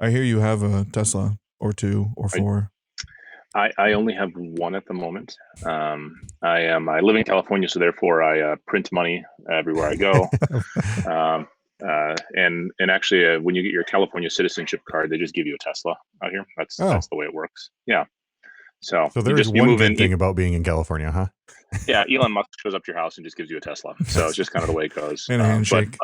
I hear you have a Tesla or two or I, four. I only have one at the moment. I live in California, so therefore I print money everywhere I go. Um, and actually, when you get your California citizenship card, they just give you a Tesla out here. That's Oh, the way it works. Yeah. So so you there is just you one move good in. thing about being in California, huh? Yeah, Elon Musk shows up to your house and just gives you a Tesla. So it's just kind of the way it goes. And a But handshake.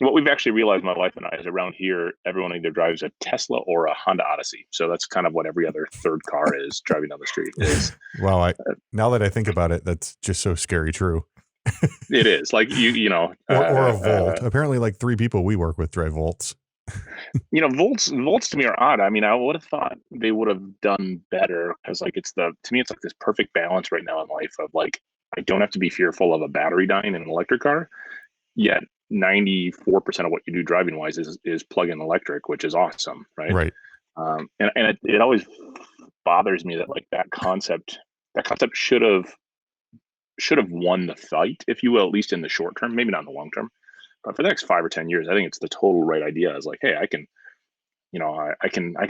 what we've actually realized, my wife and I, is around here, everyone either drives a Tesla or a Honda Odyssey. So that's kind of what every other third car is driving down the street. Is Wow, I now that I think about it, that's just so scary true. It is like Or a Volt. Apparently, like 3 people we work with drive Volts. volts to me are odd. I mean, I would have thought they would have done better because like to me it's like this perfect balance right now in life of like I don't have to be fearful of a battery dying in an electric car, yet 94% of what you do driving wise is plug-in electric, which is awesome, right? Right. And it always bothers me that like that concept should have won the fight, if you will, at least in the short term, maybe not in the long term. But for the next 5 or 10 years, I think it's the total right idea. Is like, hey, I can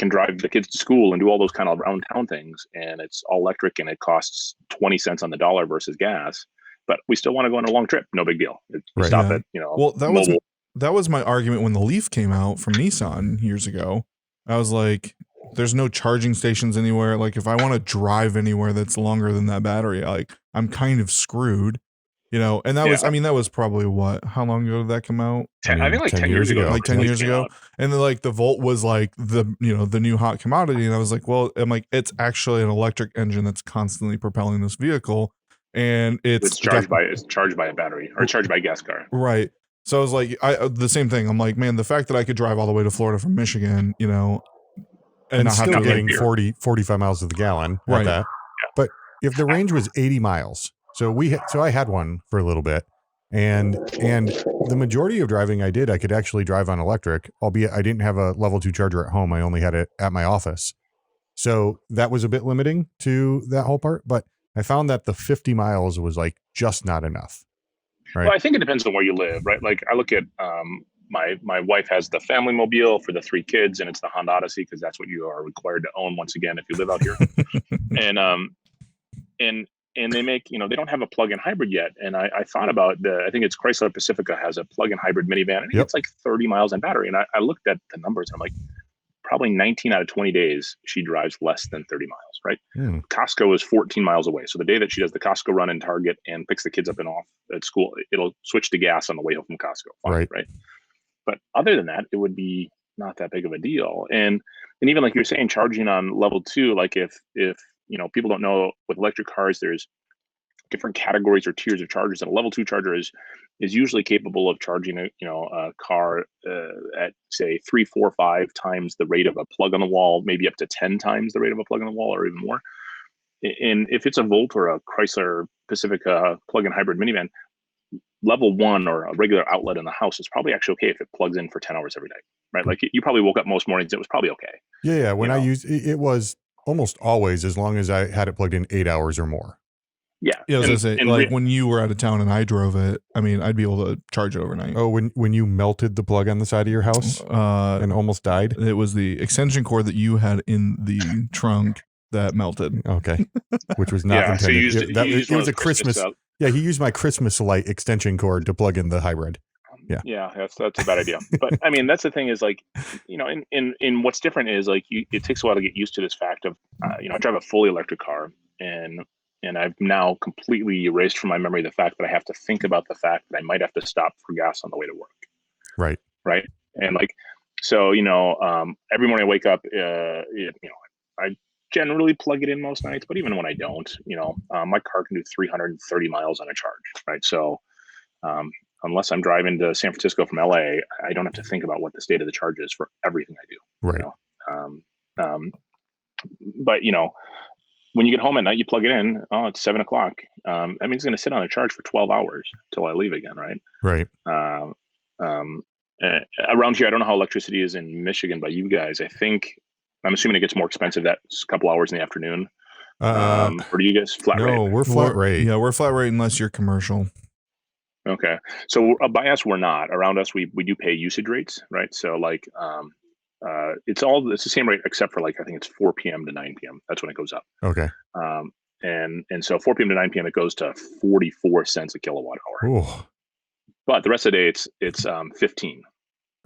drive the kids to school and do all those kind of around town things, and it's all electric, and it costs 20 cents on the dollar versus gas. But we still want to go on a long trip. No big deal. You Right. stop Yeah. at Well, mobile. that was my argument when the Leaf came out from Nissan years ago. I was like, there's no charging stations anywhere. Like if I want to drive anywhere that's longer than that battery, like I'm kind of screwed. And that was, Yeah, I mean, that was probably what, how long ago did that come out? I I mean, think like 10 10 years years ago, the ago, first 10 Leaf years came ago. out. And then like the Volt was like the new hot commodity. And I was like, well, I'm like, it's actually an electric engine that's constantly propelling this vehicle. And It's it got charged by a battery or charged by a gas car. right. So I was like, the same thing. I'm like, man, the fact that I could drive all the way to Florida from Michigan, and And not have still to not get get in beer. 45 miles to the gallon at Right. that. But if the range was 80 miles, so I had one for a little bit, and the majority of driving I did, I could actually drive on electric, albeit I didn't have a level 2 charger at home. I only had it at my office. So that was a bit limiting to that whole part, but I found that the 50 miles was like just not enough. Well, Right. I think it depends on where you live, right? Like I look at my wife has the family mobile for the 3 kids, and it's the Honda Odyssey because that's what you are required to own once again if you live out here. And and and they make they don't have a plug-in hybrid yet. And I thought about I think it's Chrysler Pacifica has a plug-in hybrid minivan, and it Yep. gets like 30 miles on battery. And I looked at the numbers, and I'm like, probably 19 out of 20 days she drives less than 30 miles, right? Hmm. Costco is 14 miles away. So the day that she does the Costco run in Target and picks the kids up and off at school, it'll switch to gas on the way home from Costco. Fine, Right. right? But other than that, it would be not that big of a deal. And even like you're saying, charging on level two, like if people don't know, with electric cars, there's different categories or tiers of chargers, and a level two charger is usually capable of charging a car at say 3, 4, 5 times the rate of a plug on the wall, maybe up to 10 times the rate of a plug on the wall, or even more. And if it's a Volt or a Chrysler Pacifica plug-in hybrid minivan, level one or a regular outlet in the house is probably actually okay if it plugs in for 10 hours every day, right? Like you probably woke up most mornings, it was probably okay. Yeah. Yeah. You When I know, used it was almost always, as long as I had it plugged in 8 hours or more. yeah. Yeah, I was gonna And say, and like re- when you were out of town and I drove it, I mean, I'd be able to charge it overnight. Oh, when you melted the plug on the side of your house and almost died? Mm. It was the extension cord that you had in the trunk that melted. Okay. Which was not yeah, so intended. he used It one was of a those Christmas. Christmas. Yeah, he used my Christmas light extension cord to plug in the hybrid. Yeah. Yeah, that's a bad idea. But I mean, that's the thing is like, in what's different is like it takes a while to get used to this fact of, I drive a fully electric car, and I've now completely erased from my memory the fact that I have to think about the fact that I might have to stop for gas on the way to work, Right. right? And like, so every morning I wake up, I generally plug it in most nights, but even when I don't, my car can do 330 miles on a charge, right? So um, unless I'm driving to San Francisco from LA, I don't have to think about what the state of the charge is for everything I do. You Right. know, um, um, but when you get home at night, you plug it in. Oh, it's 7 o'clock. That means it's going to sit on a charge for 12 hours till I leave again, right? Right. Um, um, Around here, I don't know how electricity is in Michigan by you guys. I'm assuming it gets more expensive that couple hours in the afternoon. Uh Or do you guys flat rate? no, we're flat rate. Yeah, we're flat rate unless you're commercial. Okay. So by us, we're not. Around us, we do pay usage rates, right? So like it's the same rate except for like I think it's 4 p.m. to 9 p.m. That's when it goes up. Okay. And so 4 p.m. to 9 p.m. it goes to 44 cents a kilowatt hour. Ooh. But the rest of the day it's 15.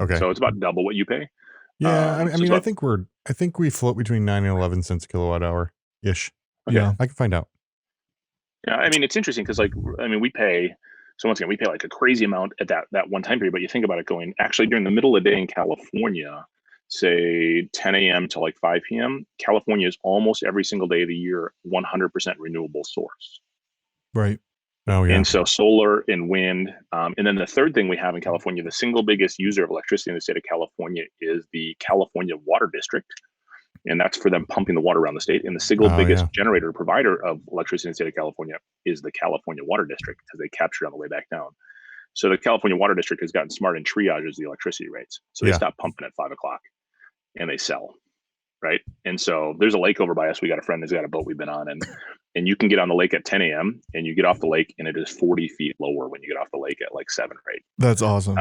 Okay. So it's about double what you pay. Yeah, So it's about, I think we float between 9 and 11 cents a kilowatt hour ish. okay. Yeah. I can find out. Yeah, I mean it's interesting because like I mean we pay like a crazy amount at that one time period, but you think about it going actually during the middle of the day in California, say 10 a.m. to like 5 p.m. California is almost every single day of the year 100% renewable source. Right. Oh yeah. And so solar and wind. And then the third thing we have in California, the single biggest user of electricity in the state of California is the California Water District. And that's for them pumping the water around the state. And the single biggest generator provider of electricity in the state of California is the California Water District because they capture it on the way back down. So the California Water District has gotten smart and triages the electricity rates. So they stop pumping at 5 o'clock and they sell. Right. And so there's a lake over by us. We got a friend that's got a boat we've been on, and you can get on the lake at 10 a.m. and you get off the lake and it is 40 feet lower when you get off the lake at like 7 or 8. That's awesome.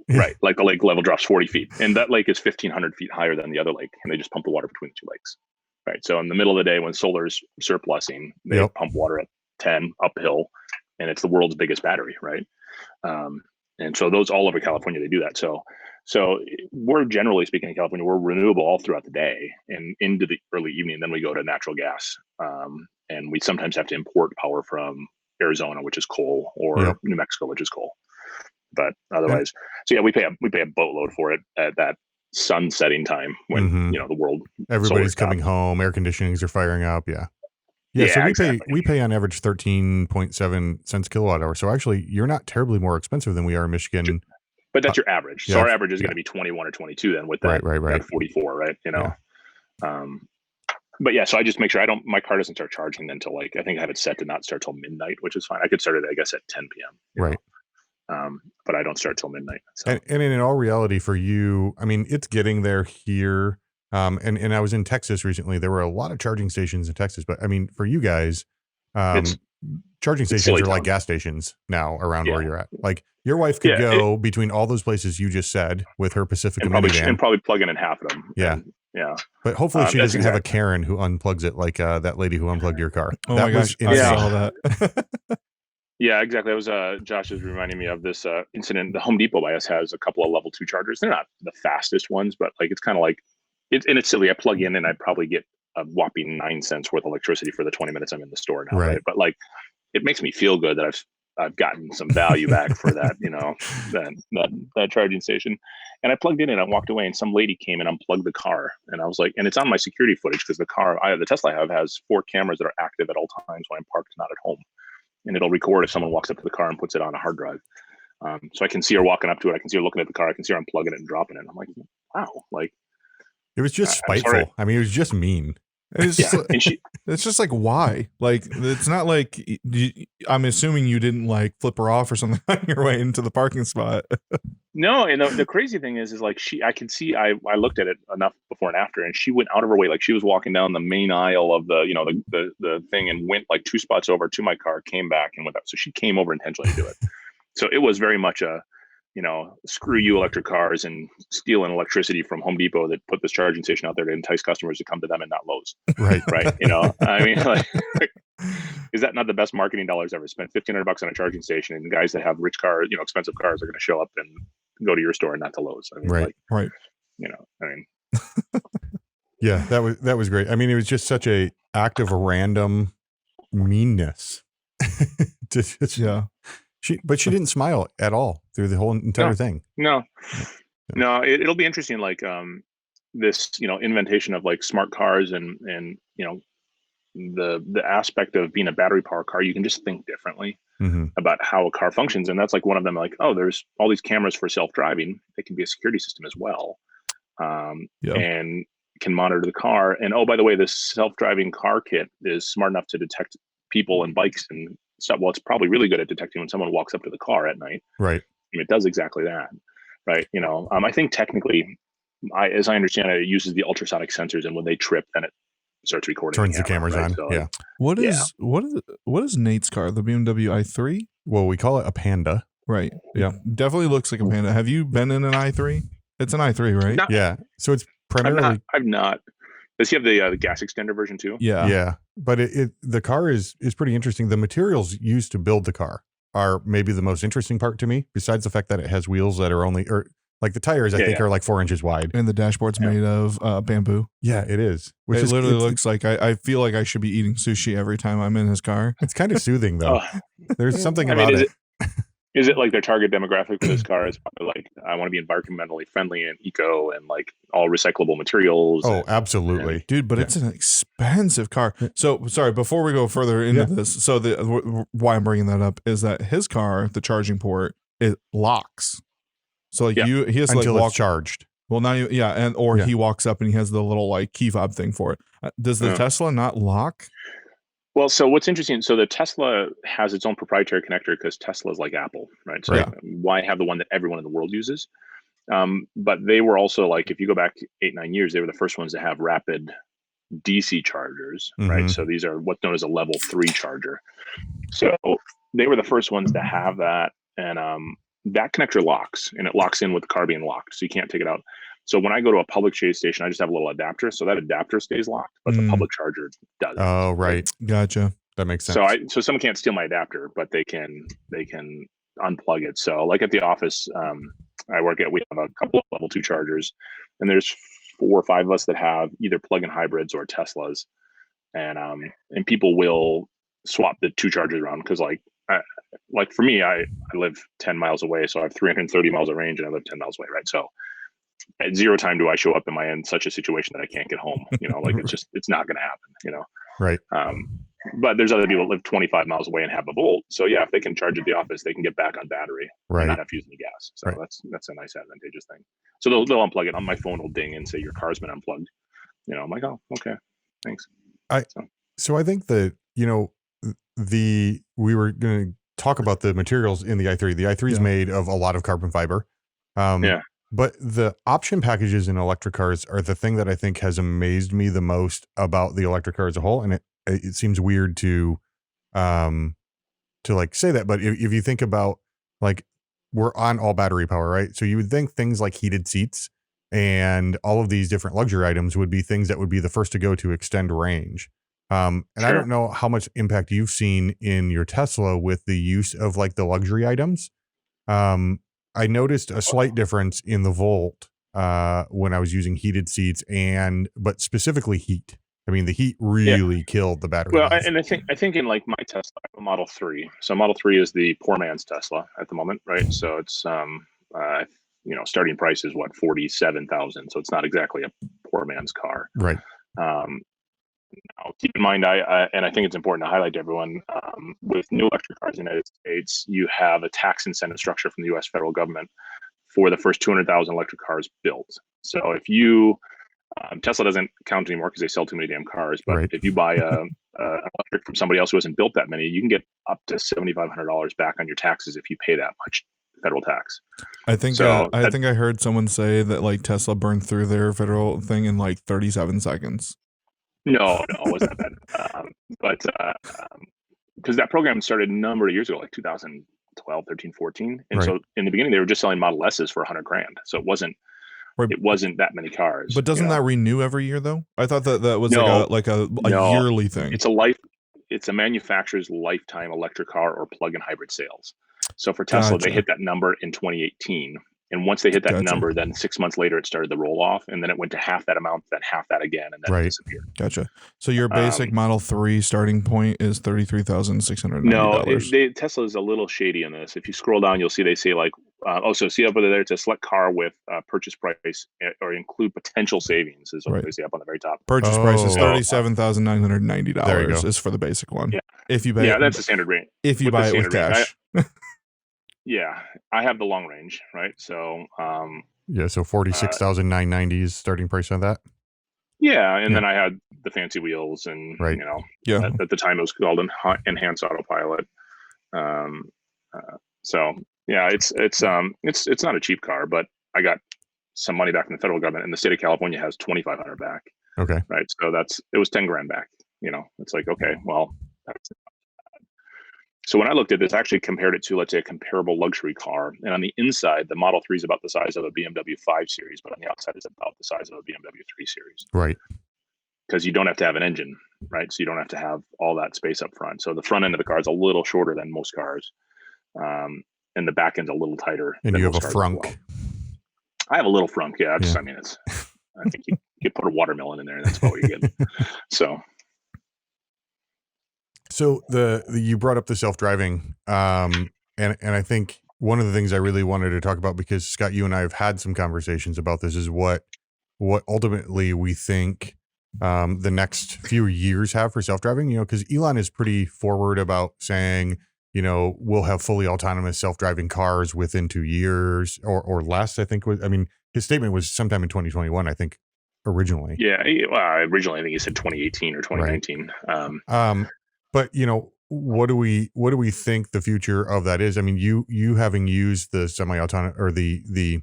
Right. Like the lake level drops 40 feet and that lake is 1,500 feet higher than the other lake. And they just pump the water between the two lakes. Right. So in the middle of the day when solar's surplusing, they pump water at 10 uphill and it's the world's biggest battery. Right. And so those all over California, they do that. So we're generally speaking in California, we're renewable all throughout the day and into the early evening. Then we go to natural gas. And we sometimes have to import power from Arizona, which is coal, or New Mexico, which is coal. But otherwise, so yeah, we pay a boatload for it at that sun setting time when the world everybody's coming home, air conditionings are firing up. Yeah, so we pay on average 13.7 cents kilowatt hour. So actually, you're not terribly more expensive than we are in Michigan. But that's your average. So our average is going to be 21 or 22 then with that, that 44, right? You know. But yeah, so I just make sure my car doesn't start charging until like I think I have it set to not start till midnight, which is fine. I could start it I guess at 10 p.m. Right. But I don't start till midnight. So. And in all reality for you, I mean, it's getting there here. And I was in Texas recently. There were a lot of charging stations in Texas, but I mean, for you guys, charging stations are like gas stations now around where you're at. Like your wife could go between all those places you just said with her Pacifica minivan and probably plug in half of them. Yeah. But hopefully she doesn't have a Karen who unplugs it like that lady who unplugged your car. Oh my gosh, I saw that. Yeah, exactly. That was Josh is reminding me of this incident. The Home Depot by us has a couple of level 2 chargers. They're not the fastest ones, but like it's kind of like it's silly. I plug in and I probably get a whopping 9 cents worth of electricity for the 20 minutes I'm in the store now. Right. But like it makes me feel good that I've gotten some value back for that, that charging station. And I plugged in and I walked away and some lady came and unplugged the car. And I was like, and it's on my security footage because the Tesla I have has 4 cameras that are active at all times when I'm parked not at home. And it'll record if someone walks up to the car and puts it on a hard drive. So I can see her walking up to it. I can see her looking at the car. I can see her unplugging it and dropping it. And I'm like, wow, like. It was just spiteful. I mean, it was just mean. It's just like, why? Like, it's not like I'm assuming you didn't like flip her off or something on your way into the parking spot. No, and the crazy thing is like I can see I looked at it enough before and after, and she went out of her way, like she was walking down the main aisle of the thing and went like 2 spots over to my car, came back and went up. So she came over intentionally to do it. So it was very much a screw you electric cars and stealing electricity from Home Depot that put this charging station out there to entice customers to come to them and not Lowe's. Right. Right. I mean, like, is that not the best marketing dollars ever spent? $1,500 on a charging station, and guys that have rich cars, expensive cars are going to show up and go to your store and not to Lowe's. I mean, right. I mean, yeah, that was great. I mean, it was just such a act of random meanness. But she didn't smile at all through the whole entire thing. No. It'll be interesting. Like this, inventation of like smart cars and the aspect of being a battery powered car, you can just think differently about how a car functions. And that's like one of them. Like, oh, there's all these cameras for self driving. It can be a security system as well, and can monitor the car. And oh, by the way, this self driving car kit is smart enough to detect people and bikes and stuff. Well, it's probably really good at detecting when someone walks up to the car at night. Right. It does exactly that. Right. I think technically, as I understand it, it uses the ultrasonic sensors, and when they trip, then it starts recording. Turns the cameras on. So, yeah. What is Nate's car? The BMW i3? Well, we call it a Panda. Right. Yeah. Definitely looks like a Panda. Have you been in an i3? It's an i3, right? Not, yeah. So primarily. I've not. Does he have the gas extender version too? Yeah. But the car is pretty interesting. The materials used to build the car are maybe the most interesting part to me, besides the fact that it has wheels that are only, or like the tires, I think are like 4 inches wide. And the dashboard's made of bamboo. Yeah, it is. Which literally looks like I feel like I should be eating sushi every time I'm in his car. It's kind of soothing though. There's something about it. Is it like their target demographic for this car is probably like, I want to be environmentally friendly and eco and like all recyclable materials? Oh, absolutely. Dude, but it's an expensive car. So sorry, before we go further into this, so why I'm bringing that up is that his car, the charging port, it locks. So like he has until like it's charged. Well, now he walks up and he has the little like key fob thing for it. Does the Tesla not lock? Well, so what's interesting, so the Tesla has its own proprietary connector because Tesla is like Apple, right? So why have the one that everyone in the world uses? But they were also like, if you go back 8-9 years, they were the first ones to have rapid DC chargers, right? So these are what's known as a level 3 charger. So they were the first ones to have that. And that connector locks, and it locks in with the car being locked. So you can't take it out. So when I go to a public chase station, I just have a little adapter. So that adapter stays locked, but the public charger doesn't. Oh, right. Gotcha. That makes sense. So someone can't steal my adapter, but they can unplug it. So like at the office I work at, we have a couple of level 2 chargers, and there's 4 or 5 of us that have either plug-in hybrids or Teslas. And people will swap the 2 chargers around because like for me, I live 10 miles away, so I have 330 miles of range and I live 10 miles away, right? So at zero time do I show up, am I in such a situation that I can't get home? Like it's not going to happen, Right. But there's other people that live 25 miles away and have a Volt. So yeah, if they can charge at the office, they can get back on battery and not have to use any gas. So that's a nice advantageous thing. So they'll unplug it. On my phone will ding and say your car's been unplugged. I'm like, oh, okay, thanks. So I think that, we were going to talk about the materials in the i3. The i3 is made of a lot of carbon fiber. But the option packages in electric cars are the thing that I think has amazed me the most about the electric car as a whole. And it seems weird to like say that, but if you think about like we're on all battery power, right? So you would think things like heated seats and all of these different luxury items would be things that would be the first to go to extend range. And I don't know how much impact you've seen in your Tesla with the use of like the luxury items. I noticed a slight difference in the Volt when I was using heated seats but specifically heat. I mean, the heat really killed the battery. Well, and I think in like my Tesla, I have a Model 3. So Model 3 is the poor man's Tesla at the moment, right? So it's starting price is what, 47,000. So it's not exactly a poor man's car, right? Now, keep in mind, I think it's important to highlight to everyone, with new electric cars in the United States, you have a tax incentive structure from the U.S. federal government for the first 200,000 electric cars built. So if you, Tesla doesn't count anymore because they sell too many damn cars, but if you buy an electric from somebody else who hasn't built that many, you can get up to $7,500 back on your taxes if you pay that much federal tax. I think I heard someone say that like Tesla burned through their federal thing in like 37 seconds. No, it wasn't that bad. But because that program started a number of years ago, like 2012, 13, 14. And so in the beginning, they were just selling Model S's for $100,000. So it wasn't that many cars. But doesn't that renew every year though? I thought that was like a yearly thing. It's a manufacturer's lifetime electric car or plug-in hybrid sales. So for Tesla, they hit that number in 2018. And once they hit that number, then 6 months later, it started the roll off, and then it went to half that amount, then half that again, and then it disappeared. Gotcha. So your basic Model 3 starting point is $33,690. No, Tesla is a little shady in this. If you scroll down, you'll see they say like, see up there, it's a select car with purchase price or include potential savings is what they say up on the very top. Purchase price is $37,990. There you go. Is for the basic one. Yeah. If you buy that's the standard range. If you buy it with cash. Yeah, I have the long range, right? So, so 46,990 is starting price on that. Yeah, and then I had the fancy wheels, and at the time it was called enhanced autopilot. So yeah, it's not a cheap car, but I got some money back from the federal government, and the state of California has $2,500 back. Okay, right. So it was $10,000 back. It's like, okay, well, that's. So when I looked at this, I actually compared it to, let's say, a comparable luxury car. And on the inside, the Model 3 is about the size of a BMW 5 Series, but on the outside is about the size of a BMW 3 Series. Right. Because you don't have to have an engine, right? So you don't have to have all that space up front. So the front end of the car is a little shorter than most cars. And the back end's a little tighter. And you have a frunk. Well. I have a little frunk, yeah. I mean, I think you put a watermelon in there and that's what you get. So you brought up the self-driving, and I think one of the things I really wanted to talk about, because Scott, you and I have had some conversations about this, is what ultimately we think the next few years have for self-driving. Because Elon is pretty forward about saying, we'll have fully autonomous self-driving cars within 2 years or less. I think his statement was sometime in 2021. I think originally. Yeah, well, originally I think he said 2018 or 2019. Right. But what do we think the future of that is? I mean, you having used the semi-autonomous or the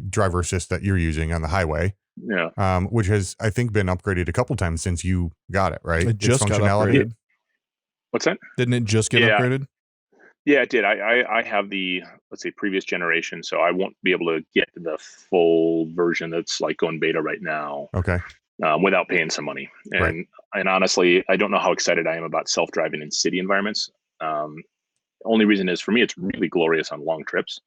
driver assist that you're using on the highway, which has, I think, been upgraded a couple times since you got it, right? It just got upgraded. What's that? Didn't it just get upgraded? Yeah, it did. I have the, let's say, previous generation, so I won't be able to get the full version that's like going beta right now. Okay. Without paying some money. And honestly, I don't know how excited I am about self-driving in city environments. Only reason is, for me, it's really glorious on long trips.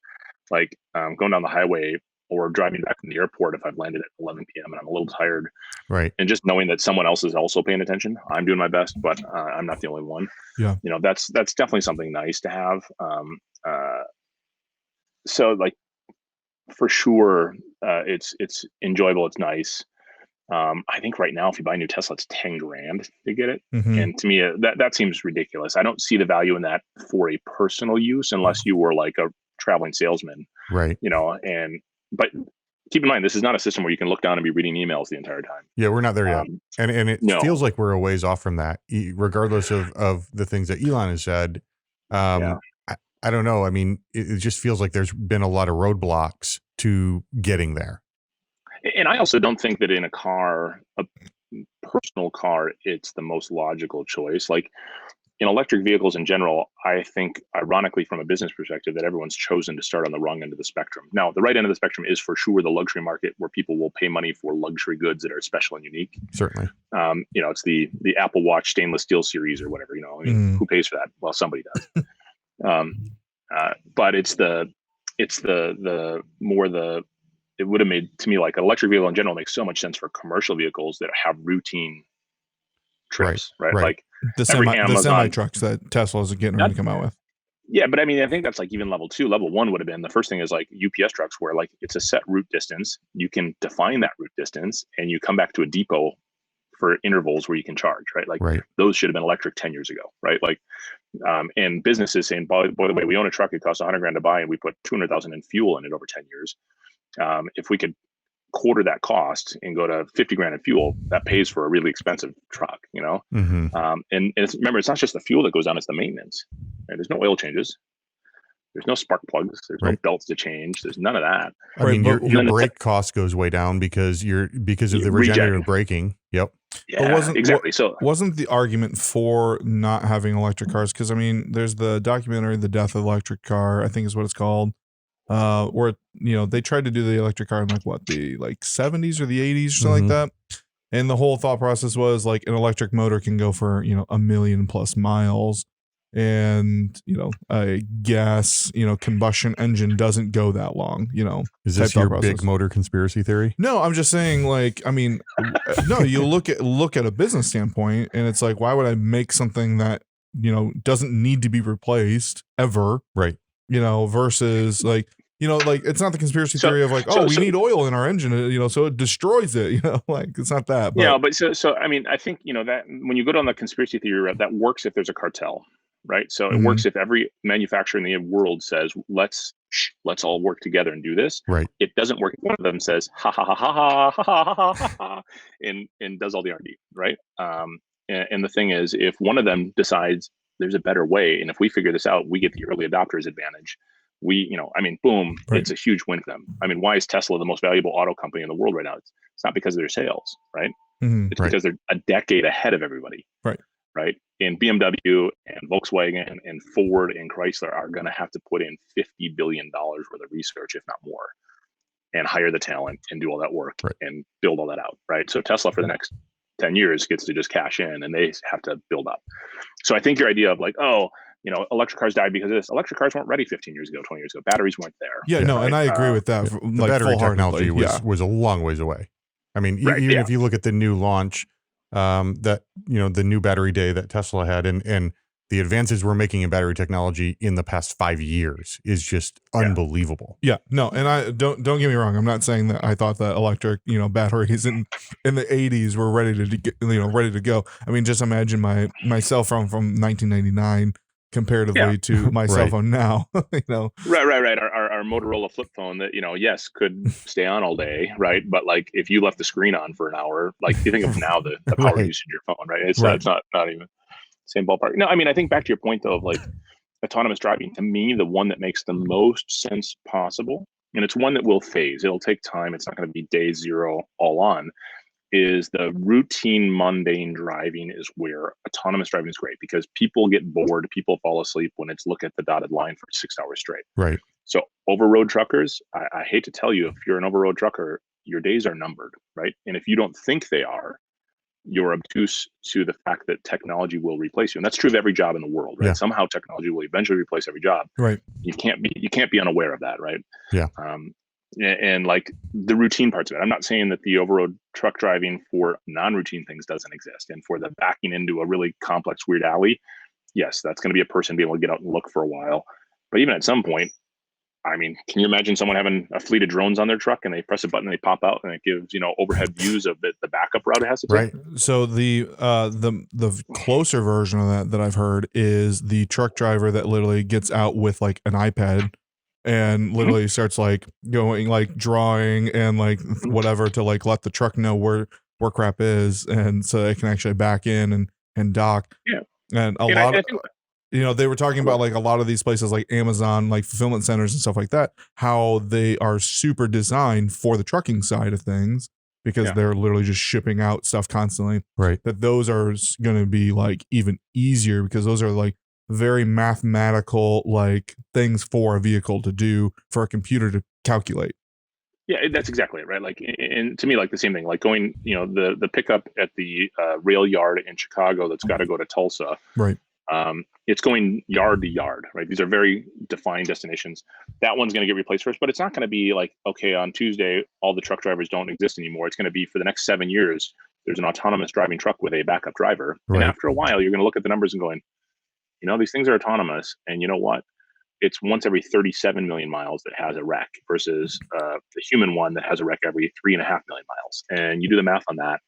Like going down the highway or driving back from the airport if I've landed at 11 p.m. and I'm a little tired. Right. And just knowing that someone else is also paying attention. I'm doing my best, but I'm not the only one. Yeah. That's definitely something nice to have. So like, for sure, it's enjoyable. It's nice. I think right now, if you buy a new Tesla, it's $10,000 to get it. Mm-hmm. And to me, that seems ridiculous. I don't see the value in that for a personal use unless you were like a traveling salesman, right? But keep in mind, this is not a system where you can look down and be reading emails the entire time. Yeah, we're not there yet. And it feels like we're a ways off from that, regardless of the things that Elon has said. I don't know. I mean, it just feels like there's been a lot of roadblocks to getting there. And I also don't think that in a car, a personal car, it's the most logical choice. Like in electric vehicles in general, I think, ironically, from a business perspective, that everyone's chosen to start on the wrong end of the spectrum. Now, the right end of the spectrum is for sure the luxury market, where people will pay money for luxury goods that are special and unique. Certainly. It's the Apple Watch stainless steel series or whatever. Who pays for that? Well, somebody does. But it would have made, to me, like an electric vehicle in general makes so much sense for commercial vehicles that have routine trips, right? Like the semi trucks that Tesla's getting ready to come out with. Yeah, but I mean, I think that's like even level 2. Level 1 would have been, the first thing is like UPS trucks, where like it's a set route distance. You can define that route distance and you come back to a depot for intervals where you can charge, right? Like those should have been electric 10 years ago, right? Like, and businesses saying, by the way, we own a truck, it costs $100,000 to buy, and we put $200,000 in fuel in it over 10 years. If we could quarter that cost and go to $50,000 in fuel, that pays for a really expensive truck, Mm-hmm. And remember, it's not just the fuel that goes down, it's the maintenance. Right? There's no oil changes. There's no spark plugs. There's no belts to change. There's none of that. I mean, your brake cost goes way down because of the regenerative braking. Yep. Yeah, exactly. So wasn't the argument for not having electric cars? Because I mean, there's the documentary, The Death of the Electric Car, I think is what it's called. Where they tried to do the electric car in the 70s or the 80s or something like that, and the whole thought process was like an electric motor can go for 1 million plus miles, and a gas combustion engine doesn't go that long. Is this your big motor conspiracy theory? No, I'm just saying, like, I mean, no, you look at a business standpoint, and it's like, why would I make something that doesn't need to be replaced ever, right? Versus like, like it's not the conspiracy theory of like, we need oil in our engine, so it destroys it, like it's not that. But. But so I mean, I think, that when you go down the conspiracy theory route, that works if there's a cartel, right? So it works if every manufacturer in the world says, let's all work together and do this. Right. It doesn't work if one of them says, ha ha ha ha ha ha ha ha ha ha, and does all the R&D, right? And the thing is, if one of them decides there's a better way, and if we figure this out, we get the early adopters advantage. Boom, it's a huge win for them. I mean, why is Tesla the most valuable auto company in the world right now? It's not because of their sales, right? Mm-hmm. It's because they're a decade ahead of everybody. Right. right? And BMW and Volkswagen and Ford and Chrysler are going to have to put in $50 billion worth of research, if not more, and hire the talent and do all that work and build all that out, right? So Tesla for the next 10 years gets to just cash in, and they have to build up. So I think your idea of like, oh, electric cars died because of this. Electric cars weren't ready 15 years ago, 20 years ago. Batteries weren't there. Yeah, no, right? And I agree with that. The battery technology was a long ways away. I mean, even if you look at the new launch, that the new battery day that Tesla had, and the advances we're making in battery technology in the past 5 years is just unbelievable. Yeah, no, and I don't get me wrong. I'm not saying that I thought that electric, batteries in the 80s were ready to get, ready to go. I mean, just imagine my cell phone from 1999 comparatively to my cell phone now. Right. Our Motorola flip phone that yes could stay on all day, right? But like if you left the screen on for an hour, like you think of now the power usage of your phone, right? It's not even same ballpark. No, I mean, I think back to your point though of like autonomous driving, to me, the one that makes the most sense possible, and it's one that will phase. It'll take time. It's not going to be day zero all on, is the routine mundane driving is where autonomous driving is great because people get bored. People fall asleep when it's look at the dotted line for 6 hours straight. Right. So over-road truckers, I hate to tell you, if you're an over-road trucker, your days are numbered, right? And if you don't think they are, you're obtuse to the fact that technology will replace you. And that's true of every job in the world, right? Somehow technology will eventually replace every job. Right. You can't be unaware of that, right? Yeah. And like the routine parts of it. I'm not saying that the over-road truck driving for non-routine things doesn't exist. And for the backing into a really complex, weird alley, yes, that's going to be a person being able to get out and look for a while. But even at some point, I mean, can you imagine someone having a fleet of drones on their truck and they press a button and they pop out and it gives, overhead views of the backup route it has to take? Right. So the closer version of that I've heard is the truck driver that literally gets out with like an iPad and literally starts like going like drawing and like whatever to like let the truck know where crap is, and so they can actually back in and dock. Yeah. And I think, they were talking about like a lot of these places like Amazon, like fulfillment centers and stuff like that, how they are super designed for the trucking side of things because they're literally just shipping out stuff constantly. Right. That those are going to be like even easier because those are like very mathematical like things for a vehicle to do, for a computer to calculate. Yeah, that's exactly it, right? Like, and to me, like the same thing, like going, the pickup at the rail yard in Chicago that's got to go to Tulsa. Right. It's going yard to yard, right? These are very defined destinations. That one's going to get replaced first, but it's not going to be like, okay, on Tuesday, all the truck drivers don't exist anymore. It's going to be for the next 7 years, there's an autonomous driving truck with a backup driver. Right. And after a while, you're going to look at the numbers and going, these things are autonomous. And you know what? It's once every 37 million miles that has a wreck versus the human one that has a wreck every 3.5 million miles. And you do the math on that,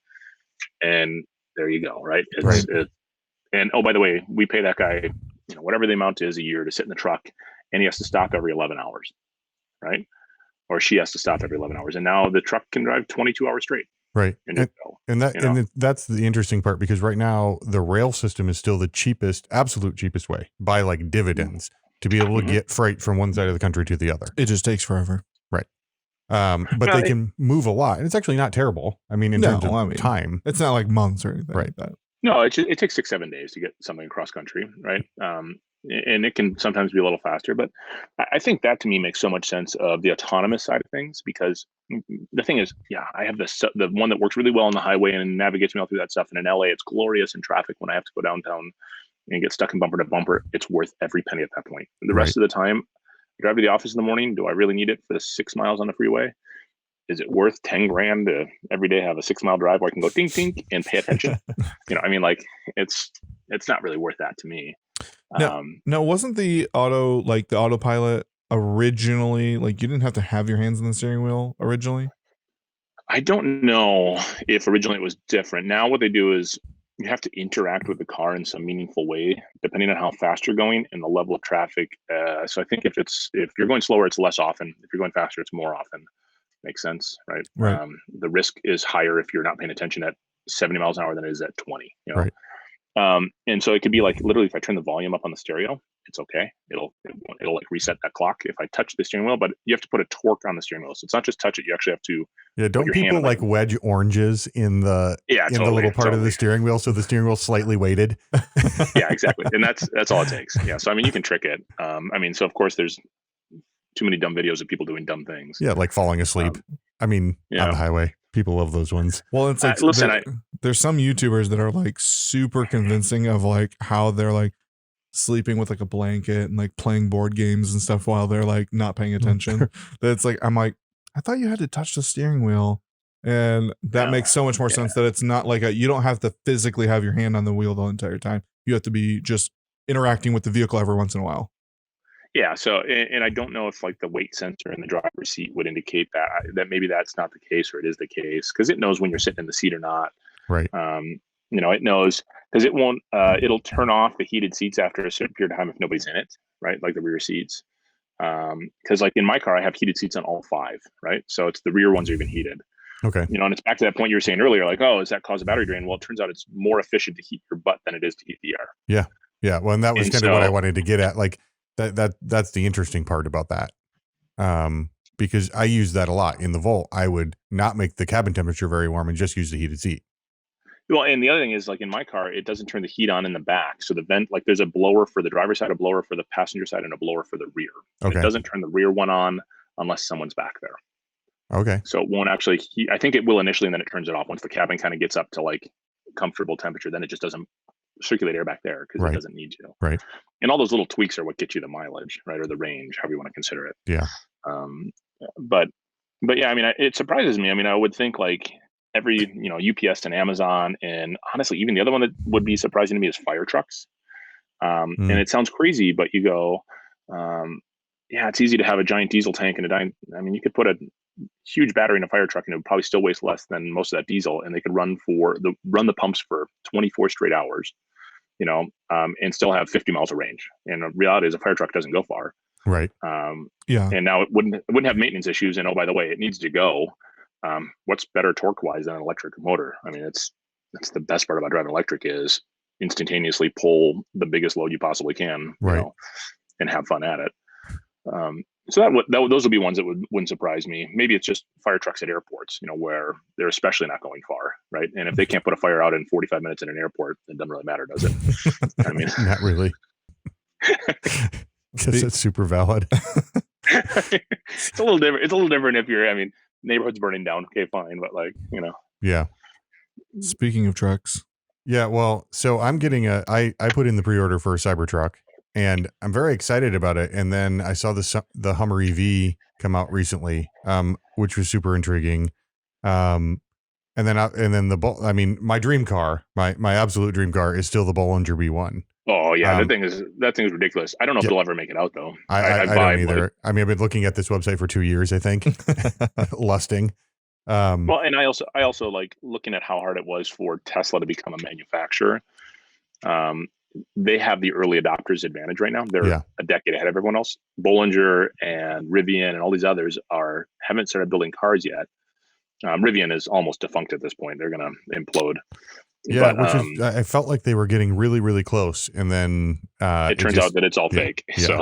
and there you go, right? And oh, by the way, we pay that guy, whatever the amount is a year to sit in the truck, and he has to stop every 11 hours, right? Or she has to stop every 11 hours. And now the truck can drive 22 hours straight. Right. And that's the interesting part, because right now the rail system is still the cheapest, absolute cheapest way by like dividends to be able to get freight from one side of the country to the other. It just takes forever. Right. But they can move a lot, and it's actually not terrible. I mean, in terms of time, it's not like months or anything like that. No, it takes 6-7 days to get something across country, right? And it can sometimes be a little faster, but I think that to me makes so much sense of the autonomous side of things, because the thing is, I have the one that works really well on the highway and navigates me all through that stuff. And in LA, it's glorious in traffic when I have to go downtown and get stuck in bumper to bumper. It's worth every penny at that point. The rest of the time, I drive to the office in the morning. Do I really need it for the 6 miles on the freeway? Is it worth 10 grand to every day have a 6 mile drive where I can go ding ding and pay attention? I mean, like it's not really worth that to me. No, wasn't the autopilot originally like you didn't have to have your hands on the steering wheel originally? I don't know if originally it was different. Now what they do is you have to interact with the car in some meaningful way, depending on how fast you're going and the level of traffic. So I think if you're going slower, it's less often. If you're going faster, it's more often. Makes sense, right? The risk is higher if you're not paying attention at 70 miles an hour than it is at 20. Right. And so it could be like literally if I turn the volume up on the stereo it's okay. It'll like reset that clock if I touch the steering wheel, but you have to put a torque on the steering wheel. So it's not just touch it. You actually have to put Don't your hand people on like wedge oranges in the totally, little part of the steering wheel so the steering wheel slightly weighted? Yeah, exactly. And that's all it takes. Yeah. So I mean, you can trick it. So of course there's too many dumb videos of people doing dumb things. Yeah, like falling asleep. On the highway. People love those ones. Well, it's like there's some YouTubers that are like super convincing of like how they're like sleeping with like a blanket and like playing board games and stuff while they're like not paying attention. That's like, I'm like, I thought you had to touch the steering wheel. And that makes so much more sense that it's not like you don't have to physically have your hand on the wheel the entire time. You have to be just interacting with the vehicle every once in a while. Yeah. So, and I don't know if like the weight sensor in the driver's seat would indicate that maybe that's not the case, or it is the case, because it knows when you're sitting in the seat or not. Right. It knows, because it won't. It'll turn off the heated seats after a certain period of time if nobody's in it, right? Like the rear seats. Because like in my car, I have heated seats on all 5, right? So it's the rear ones are even heated. Okay. And it's back to that point you were saying earlier, like, oh, does that cause a battery drain? Well, it turns out it's more efficient to heat your butt than it is to heat the air. Yeah. Yeah. Well, and that was kind of what I wanted to get at. Like that's the interesting part about that. Because I use that a lot in the Volt. I would not make the cabin temperature very warm and just use the heated seat. Well, and the other thing is, like in my car, it doesn't turn the heat on in the back. So the vent, like there's a blower for the driver's side, a blower for the passenger side, and a blower for the rear. Okay. It doesn't turn the rear one on unless someone's back there. Okay. So it won't actually heat. I think it will initially, and then it turns it off once the cabin kind of gets up to like comfortable temperature. Then it just doesn't circulate air back there because it doesn't need to. Right. And all those little tweaks are what get you the mileage, right, or the range, however you want to consider it. Yeah. But yeah, I mean, it surprises me. I mean, I would think like every UPS and Amazon, and honestly, even the other one that would be surprising to me is fire trucks. And it sounds crazy, but you go, it's easy to have a giant diesel tank and you could put a huge battery in a fire truck and it would probably still waste less than most of that diesel, and they could run the pumps for 24 straight hours, and still have 50 miles of range. And the reality is a fire truck doesn't go far. Right. And now it wouldn't have maintenance issues. And oh, by the way, it needs to go. What's better torque wise than an electric motor? I mean, that's the best part about driving electric is instantaneously pull the biggest load you possibly can, and have fun at it. So those would be ones that wouldn't surprise me. Maybe it's just fire trucks at airports, where they're especially not going far, right? And if they can't put a fire out in 45 minutes in an airport, it doesn't really matter, does it? I mean, not really. Because it's super valid. It's a little different. It's a little different if neighborhood's burning down. Okay, fine, but Yeah. Speaking of trucks. Yeah, well, so I'm getting I put in the pre-order for a Cybertruck, and I'm very excited about it. And then I saw the Hummer EV come out recently, which was super intriguing. And then my dream car, my absolute dream car is still the Bollinger B1. Oh yeah, that thing is ridiculous. I don't know if it'll ever make it out though. I don't either. I've been looking at this website for 2 years, I think, lusting. Well, and I also like looking at how hard it was for Tesla to become a manufacturer. They have the early adopters advantage right now. They're a decade ahead of everyone else. Bollinger and Rivian and all these others haven't started building cars yet. Rivian is almost defunct at this point. They're going to implode. Yeah, I felt like they were getting really, really close, and then it turns out that it's all fake. Yeah. So,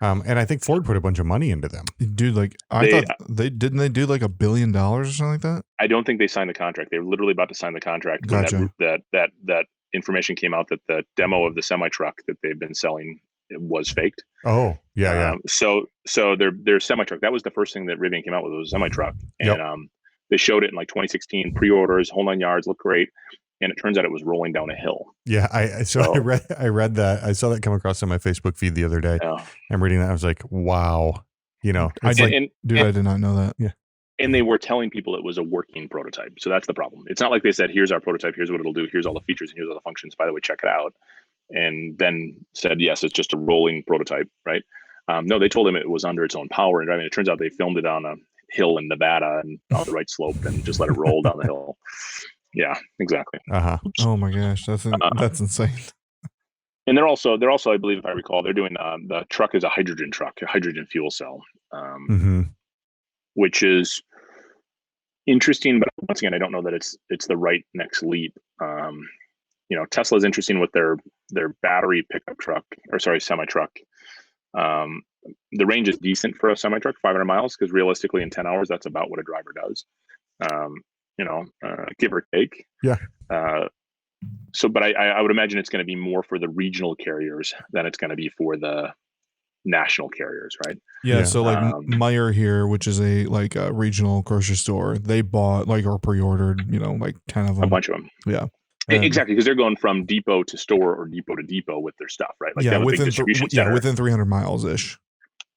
and I think Ford put a bunch of money into them. Dude, like I thought they do like $1 billion or something like that. I don't think they signed the contract. They were literally about to sign the contract. Gotcha. When that information came out that the demo of the semi truck that they've been selling was faked. Oh, yeah. So their semi truck, that was the first thing that Rivian came out with, was a semi truck, and they showed it in like 2016, pre-orders, whole 9 yards, looked great. And it turns out it was rolling down a hill. Yeah, I read that. I saw that come across on my Facebook feed the other day. I'm reading that. I was like, wow. I did not know that. Yeah. And they were telling people it was a working prototype. So that's the problem. It's not like they said, here's our prototype, here's what it'll do, here's all the features, and here's all the functions. By the way, check it out. And then said, yes, it's just a rolling prototype, right? No, they told him it was under its own power. And I mean, it turns out they filmed it on a hill in Nevada and on the right slope and just let it roll down the hill. Yeah, exactly. Oh my gosh, that's insane. And they're also, I believe, if I recall, they're doing the truck is a hydrogen truck, a hydrogen fuel cell, which is interesting. But once again, I don't know that it's the right next leap. Tesla's interesting with their battery pickup truck, or sorry, semi truck. The range is decent for a semi truck, 500 miles, because realistically in 10 hours, that's about what a driver does. Give or take. Yeah. But I would imagine it's going to be more for the regional carriers than it's going to be for the national carriers, right? Yeah. So like Meijer here, which is a regional grocery store, they bought or pre-ordered, like 10 of them. A bunch of them. Yeah. Exactly, because they're going from depot to store or depot to depot with their stuff, right? Like they have a big distribution center. Within 300 miles ish.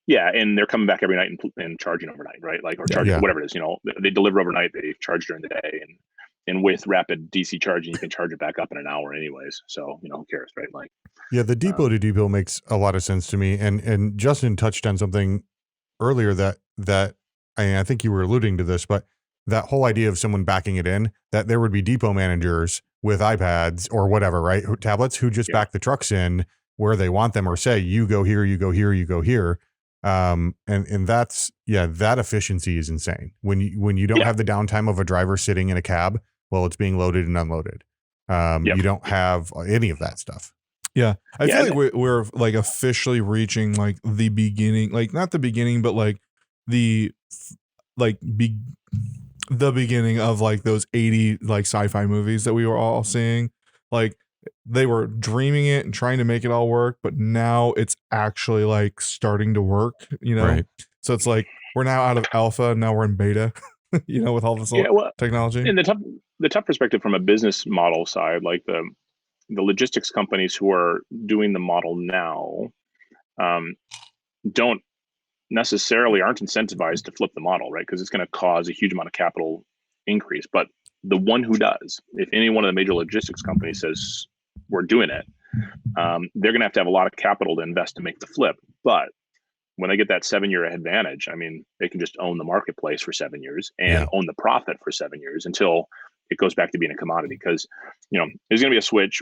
Yeah, and they're coming back every night and charging overnight, right? Or charging whatever it is. They deliver overnight, they charge during the day, and with rapid DC charging, you can charge it back up in an hour, anyways. So who cares, right? The depot to depot makes a lot of sense to me. And Justin touched on something earlier that I think you were alluding to this, but that whole idea of someone backing it in, that there would be depot managers with iPads or whatever, right? Tablets who just back the trucks in where they want them, or say, you go here, you go here, you go here. And that's, that efficiency is insane. When you don't have the downtime of a driver sitting in a cab while it's being loaded and unloaded. You don't have any of that stuff. Yeah. I feel like we're officially reaching the beginning, not the beginning, but the beginning of those 80 sci-fi movies that we were all seeing. They were dreaming it and trying to make it all work, but now it's actually starting to work, Right. So it's we're now out of alpha, now we're in beta, with all this technology. And the tough perspective from a business model side, the logistics companies who are doing the model now aren't incentivized to flip the model, right? Because it's going to cause a huge amount of capital increase. But the one who does, if any one of the major logistics companies says we're doing it, they're going to have a lot of capital to invest to make the flip. But when they get that 7-year advantage, they can just own the marketplace for 7 years and own the profit for 7 years until it goes back to being a commodity. Because there's going to be a switch.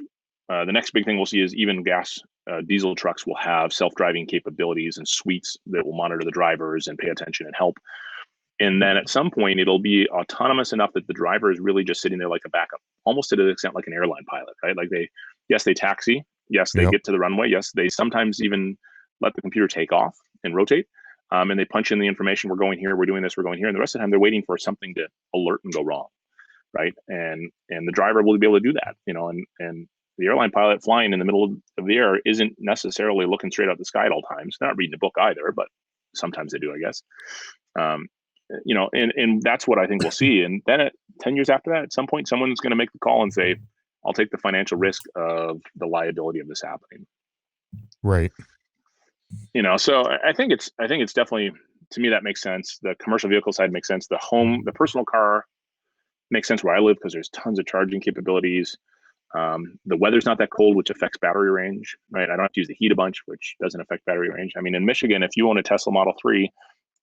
The next big thing we'll see is even diesel trucks will have self-driving capabilities and suites that will monitor the drivers and pay attention and help. And then at some point, it'll be autonomous enough that the driver is really just sitting there like a backup, almost to the extent like an airline pilot, right? They taxi. Yes, they get to the runway. Yes, they sometimes even let the computer take off and rotate. And they punch in the information. We're going here. We're doing this. We're going here. And the rest of the time, they're waiting for something to alert and go wrong, right? And the driver will be able to do that, and the airline pilot flying in the middle of the air isn't necessarily looking straight out the sky at all times. They're not reading a book either, but sometimes they do, I guess. And that's what I think we'll see. And then at 10 years after that, at some point, someone's going to make the call and say, I'll take the financial risk of the liability of this happening. Right. So I think it's definitely, to me, that makes sense. The commercial vehicle side makes sense. The personal car makes sense where I live because there's tons of charging capabilities. The weather's not that cold, which affects battery range, right? I don't have to use the heat a bunch, which doesn't affect battery range. In Michigan, if you own a Tesla Model 3,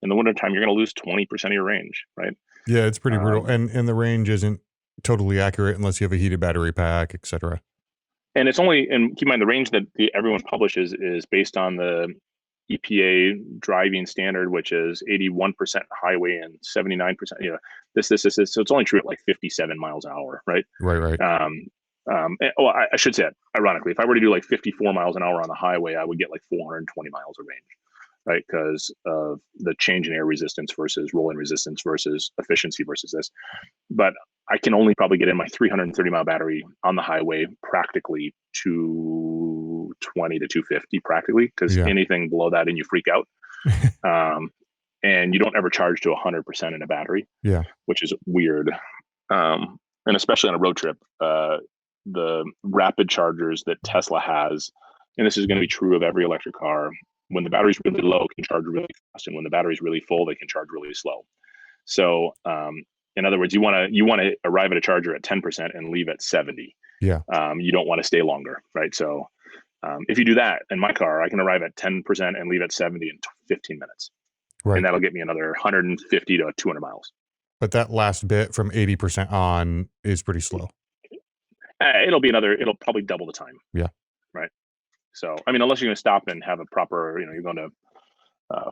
in the wintertime, you're going to lose 20% of your range, right? Yeah, it's pretty brutal. And the range isn't totally accurate unless you have a heated battery pack, et cetera. And keep in mind, the range that everyone publishes is based on the EPA driving standard, which is 81% highway and 79%, this. So it's only true at 57 miles an hour, right? Right. I should say it, ironically, if I were to do 54 miles an hour on the highway, I would get 420 miles of range, right? Because of the change in air resistance versus rolling resistance versus efficiency versus this. But I can only probably get in my 330 mile battery on the highway practically 220 to 250 practically, because anything below that and you freak out. And you don't ever charge to 100% in a battery, which is weird. And especially on a road trip, the rapid chargers that Tesla has, and this is going to be true of every electric car, when the battery's really low, it can charge really fast, and when the battery's really full, they can charge really slow. So, in other words, you want to arrive at a charger at 10% and leave at 70. Yeah. You don't want to stay longer, right? So, if you do that in my car, I can arrive at 10% and leave at 70 in 15 minutes, right? And that'll get me another 150 to 200 miles. But that last bit from 80% on is pretty slow. It'll probably double the time. Yeah. Right. So, unless you're going to stop and have a proper, you're going to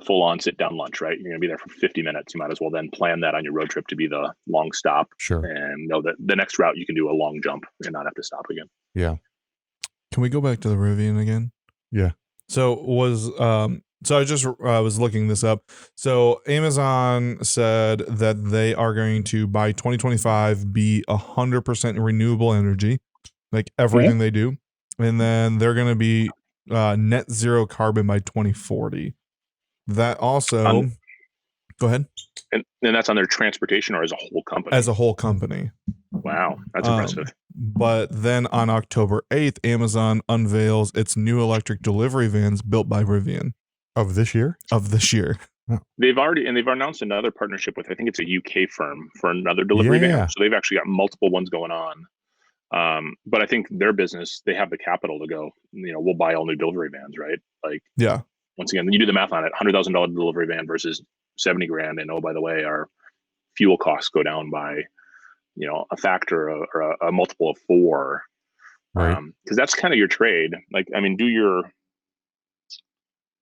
full on sit down lunch, right? You're going to be there for 50 minutes. You might as well then plan that on your road trip to be the long stop. Sure. And know that the next route you can do a long jump and not have to stop again. Yeah. Can we go back to the Rivian again? Yeah. So so I just was looking this up. So Amazon said that they are going to by 2025 be 100% renewable energy, like everything they do, and then they're going to be net zero carbon by 2040. That also, go ahead. And that's on their transportation or as a whole company? As a whole company. Wow, that's impressive. But then on October 8th, Amazon unveils its new electric delivery vans built by Rivian. Of this year? Of this year. They've announced another partnership with, I think it's a UK firm for another delivery van. So they've actually got multiple ones going on. But I think their business, they have the capital to go, we'll buy all new delivery vans, right? Like, yeah. Once again, you do the math on it, $100,000 delivery van versus 70 grand. And oh, by the way, our fuel costs go down by, a factor or a multiple of 4. Right. Because that's kind of your trade. Like, I mean,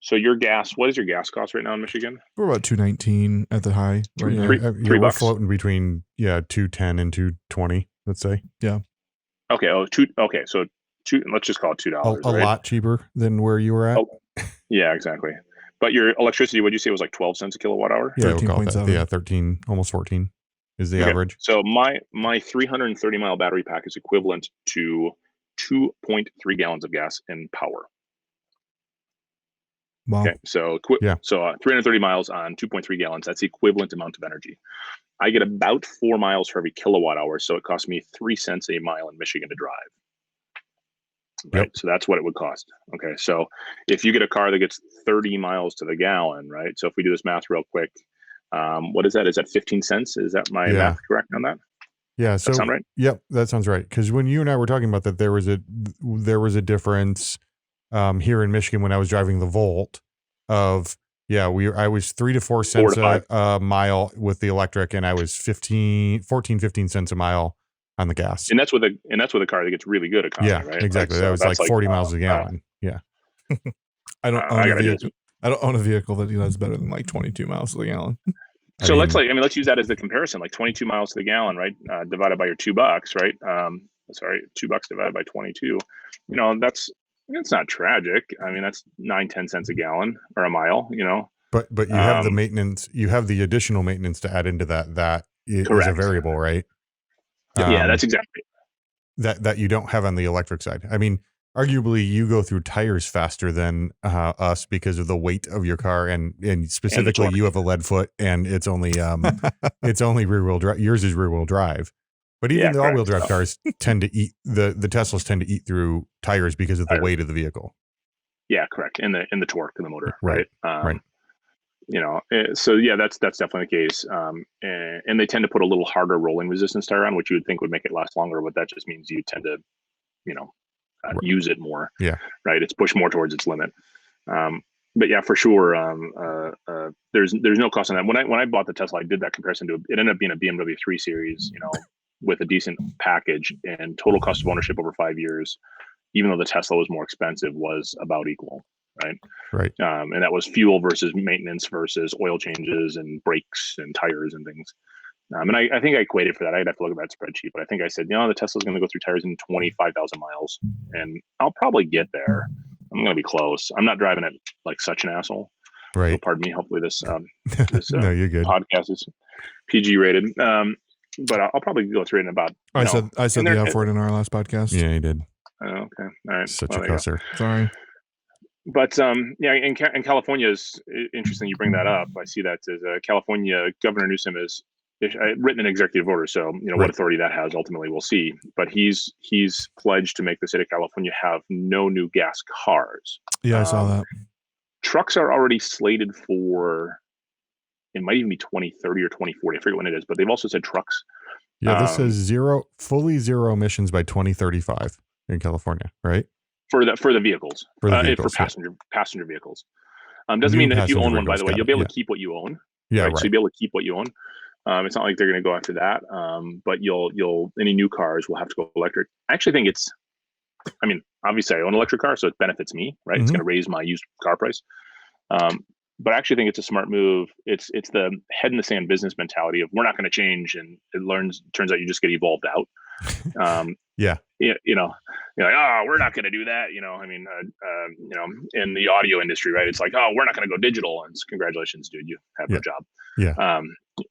so your gas, what is your gas cost right now in Michigan? We're about $2.19 at the high. Right now. $3 we're floating between $2.10 and $2.20, let's say. Yeah. Okay. So let's just call it $2. A lot cheaper than where you were at. Oh, yeah, exactly. But your electricity, would you say, was like 12 cents a kilowatt hour? Yeah, we'll call it that. Yeah, 13, almost 14 is the average. So my 330 mile battery pack is equivalent to 2.3 gallons of gas in power. Wow. Okay, so 330 miles on 2.3 gallons, that's the equivalent amount of energy. I get about 4 miles for every kilowatt hour, so it costs me 3 cents a mile in Michigan to drive. Right. So that's what it would cost. Okay. So if you get a car that gets 30 miles to the gallon, right? So if we do this math real quick, what is that? Is that 15 cents? Is that my math correct on that? Yeah. Does that sound right? Yep. That sounds right. Because when you and I were talking about that, there was a difference here in Michigan when I was driving the Volt of, I was 3 to 4 cents a mile with the electric, and I was 15 cents a mile on the gas. And that's with a car that gets really good economy, right? Exactly. That was like 40 miles a gallon. I don't own a vehicle that does better than like 22 miles to the gallon. So let's use that as the comparison, like 22 miles to the gallon, right? Divided by your $2, right? $2 divided by 22. That's not tragic. I mean, that's 9-10 cents a gallon or a mile, But you have the maintenance, you have the additional maintenance to add into that is a variable, right? Yeah, that's exactly that you don't have on the electric side. I mean, arguably you go through tires faster than us because of the weight of your car, and specifically you have a lead foot, and it's only rear wheel drive. Yours is rear wheel drive, but even the all wheel drive cars tend to eat the Teslas tend to eat through tires because of the weight of the vehicle. Yeah, correct. And the torque in the motor, right? Right. So that's definitely the case. And they tend to put a little harder rolling resistance tire on, which you would think would make it last longer, but that just means you tend to, use it more. Yeah. Right. It's pushed more towards its limit. But yeah, for sure. There's no cost on that. When I bought the Tesla, I did that comparison to it ended up being a BMW 3 Series, with a decent package, and total cost of ownership over 5 years, even though the Tesla was more expensive, was about equal. Right. And that was fuel versus maintenance versus oil changes and brakes and tires and things. And I think I equated for that. I'd have to look at that spreadsheet, but I think I said, the Tesla's going to go through tires in 25,000 miles, and I'll probably get there. I'm going to be close. I'm not driving it like such an asshole. Right. So pardon me. Hopefully this no, you're good. podcast is PG rated. But I'll probably go through it in about. I said the F word in our last podcast. Yeah, you did. Okay. All right. Such a cusser. Sorry. But in California is interesting. You bring that up. I see that as California Governor Newsom is written an executive order. So what authority that has ultimately we'll see. But he's pledged to make the state of California have no new gas cars. Yeah, I saw that. Trucks are already slated for. It might even be 2030 or 2040. I forget when it is, but they've also said trucks. Yeah, this says fully zero emissions by 2035 in California, right? For the vehicles, for passenger vehicles. Doesn't mean that if you own one, by the way, you'll be able to keep what you own. Yeah, right. So you'll be able to keep what you own. It's not like they're going to go after that. But any new cars will have to go electric. I actually think obviously I own an electric car, so it benefits me, right? Mm-hmm. It's going to raise my used car price. But I actually think it's a smart move. It's the head in the sand business mentality of we're not going to change, and turns out you just get evolved out. Yeah. you're like, oh, we're not going to do that. I mean, in the audio industry, right? It's like, oh, we're not going to go digital. And congratulations, dude, you have no job. Yeah.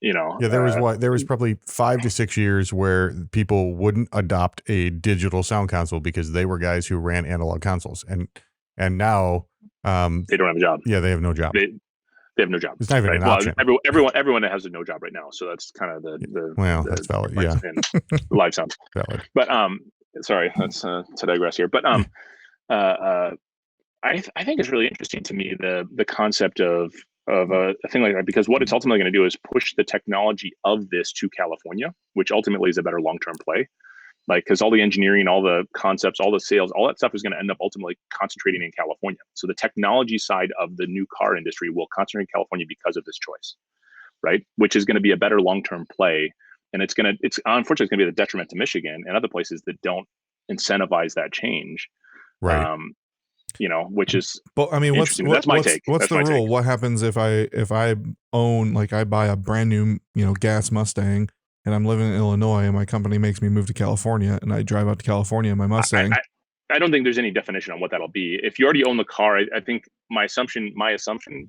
There was probably 5 to 6 years where people wouldn't adopt a digital sound console because they were guys who ran analog consoles, and now they don't have a job. Yeah, they have no job. They have no job. It's not even an option. Everyone has a no job right now. So that's kind of that's valid. Yeah, live sounds valid. But sorry, that's to digress here. But I think it's really interesting to me the concept of a thing like that, because what it's ultimately going to do is push the technology of this to California, which ultimately is a better long-term play. Like, because all the engineering, all the concepts, all the sales, all that stuff is going to end up ultimately concentrating in California. So the technology side of the new car industry will concentrate in California because of this choice, right? Which is going to be a better long-term play. And it's unfortunately, it's going to be the detriment to Michigan and other places that don't incentivize that change. Right. Which is, but I mean, that's my take. What's the rule? What happens if I own, like, I buy a brand new, gas Mustang, and I'm living in Illinois, and my company makes me move to California, and I drive out to California in my Mustang? I don't think there's any definition on what that'll be. If you already own the car, I think my assumption,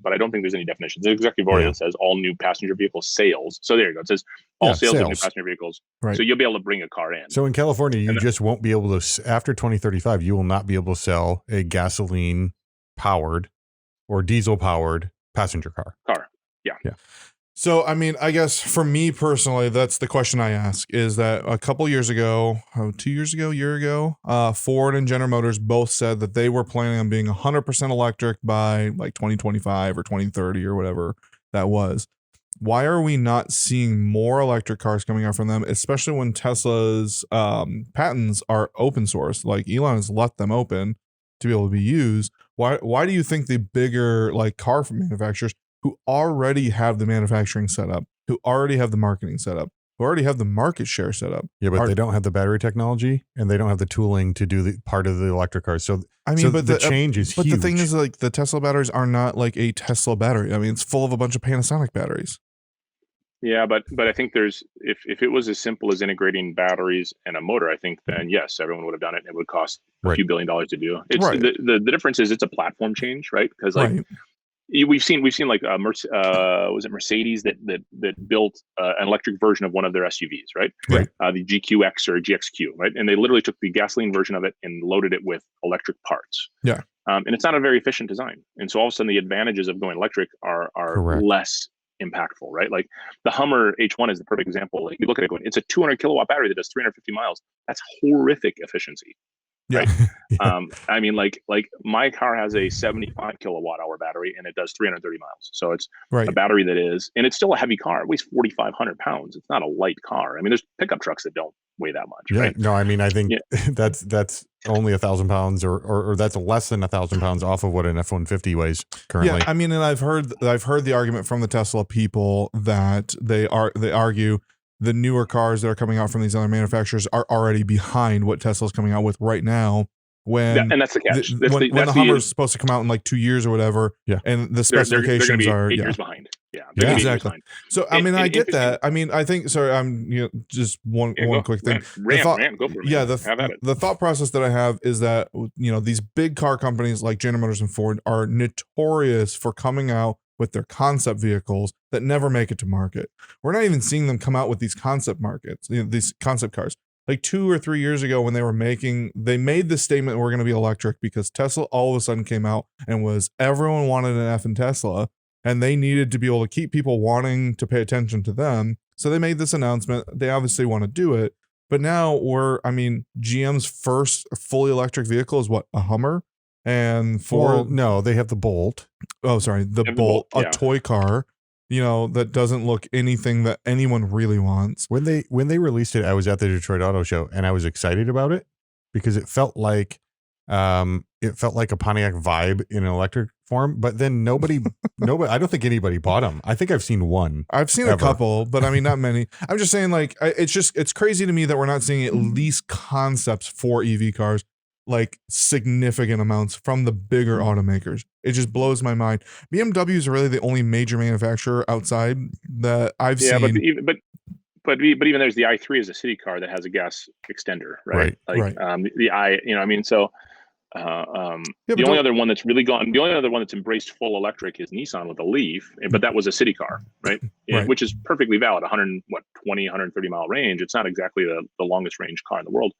but I don't think there's any definition. The executive order that says all new passenger vehicle sales. So there you go. It says all sales of new passenger vehicles. Right. So you'll be able to bring a car in. So in California, you just won't be able to, after 2035, you will not be able to sell a gasoline powered or diesel powered passenger car. Yeah. So, I mean, I guess for me personally, that's the question I ask, is that a couple years ago, 2 years ago, year ago, Ford and General Motors both said that they were planning on being 100% electric by like 2025 or 2030 or whatever that was. Why are we not seeing more electric cars coming out from them, especially when Tesla's patents are open source? Like, Elon has let them open to be able to be used. Why do you think the bigger, like, car manufacturers who already have the manufacturing set up, who already have the marketing set up, who already have the market share set up? Yeah, but they don't have the battery technology, and they don't have the tooling to do the part of the electric cars. So I mean, but the change is huge. But the thing is, like, the Tesla batteries are not like a Tesla battery. I mean, it's full of a bunch of Panasonic batteries. Yeah, but I think there's, if it was as simple as integrating batteries and a motor, I think then yes, everyone would have done it, and it would cost a few $1 billion to do. It's the difference is it's a platform change, right? Because like we've seen like was it Mercedes that built an electric version of one of their SUVs, right? The GQX or GXQ, right? And they literally took the gasoline version of it and loaded it with electric parts. Yeah. And it's not a very efficient design. And so all of a sudden the advantages of going electric are less impactful, right? Like the Hummer H1 is the perfect example. Like you look at it going, it's a 200 kilowatt battery that does 350 miles. That's horrific efficiency. Right. I mean, like my car has a 75 kilowatt hour battery and it does 330 miles. So it's a battery that is, and it's still a heavy car. It weighs 4,500 pounds. It's not a light car. I mean, there's pickup trucks that don't weigh that much. Right. No, I mean, I think that's only 1,000 pounds or that's less than 1,000 pounds off of what an F-150 weighs currently. Yeah. I mean, and I've heard the argument from the Tesla people that they argue the newer cars that are coming out from these other manufacturers are already behind what Tesla's coming out with right now. And that's the catch. When the Hummer's supposed to come out in like 2 years or whatever, and the specifications they're are 8 years behind. Yeah, exactly. So I mean, I get that. I mean, I think. Sorry, I'm just one quick thing. Go for it. The thought process that I have is that these big car companies like General Motors and Ford are notorious for coming out with their concept vehicles that never make it to market. We're not even seeing them come out with these concept these concept cars. Like 2 or 3 years ago when they made the statement we're going to be electric because Tesla all of a sudden came out and everyone wanted an F in Tesla and they needed to be able to keep people wanting to pay attention to them. So they made this announcement. They obviously want to do it. But now GM's first fully electric vehicle is what? A Hummer? And Ford, no, they have the Bolt. Oh, sorry, the Bolt, a toy car, that doesn't look anything that anyone really wants. When they released it, I was at the Detroit Auto Show and I was excited about it because it felt like a Pontiac vibe in an electric form. But then nobody, I don't think anybody bought them. I think I've seen one. I've seen a couple, but I mean not many. I'm just saying, like, it's crazy to me that we're not seeing at least concepts for EV cars, like significant amounts from the bigger automakers. It just blows my mind. BMW is really the only major manufacturer outside that I've seen. But but even there's the i3 is a city car that has a gas extender, right? Right. The I, I mean, so the only other one that's really gone, the only other one that's embraced full electric is Nissan with the Leaf, but that was a city car, right? Right. Which is perfectly valid, 130 mile range. It's not exactly the longest range car in the world.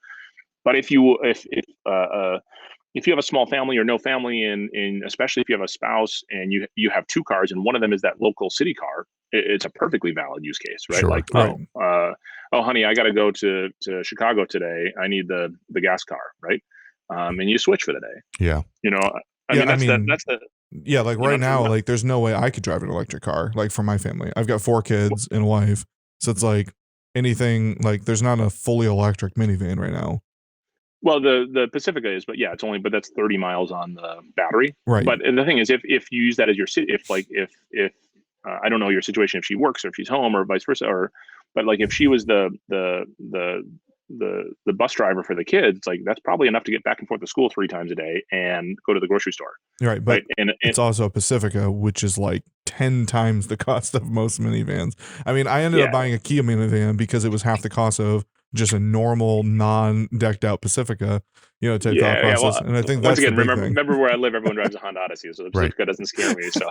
But if you have a small family or no family, and especially if you have a spouse and you have two cars and one of them is that local city car, it's a perfectly valid use case, right? Sure. Like, Right. oh, honey, I got to go to Chicago today. I need the gas car, right? And you switch for the day. Yeah. That's the yeah, like right now, like there's no way I could drive an electric car, like for my family. I've got 4 kids and a wife. So it's like anything, like there's not a fully electric minivan right now. Well, the Pacifica is, but yeah, but that's 30 miles on the battery. Right. But the thing is, if you use that as your city, if I don't know your situation, if she works or if she's home or vice versa, but like if she was the bus driver for the kids, like that's probably enough to get back and forth to school 3 times a day and go to the grocery store. Right. But it's also a Pacifica, which is like 10 times the cost of most minivans. I mean, I ended up buying a Kia minivan because it was half the cost of just a normal non-decked out Pacifica, type thought process. Well, and I think that's the big thing. Remember where I live, everyone drives a Honda Odyssey, so the Pacifica doesn't scare me. So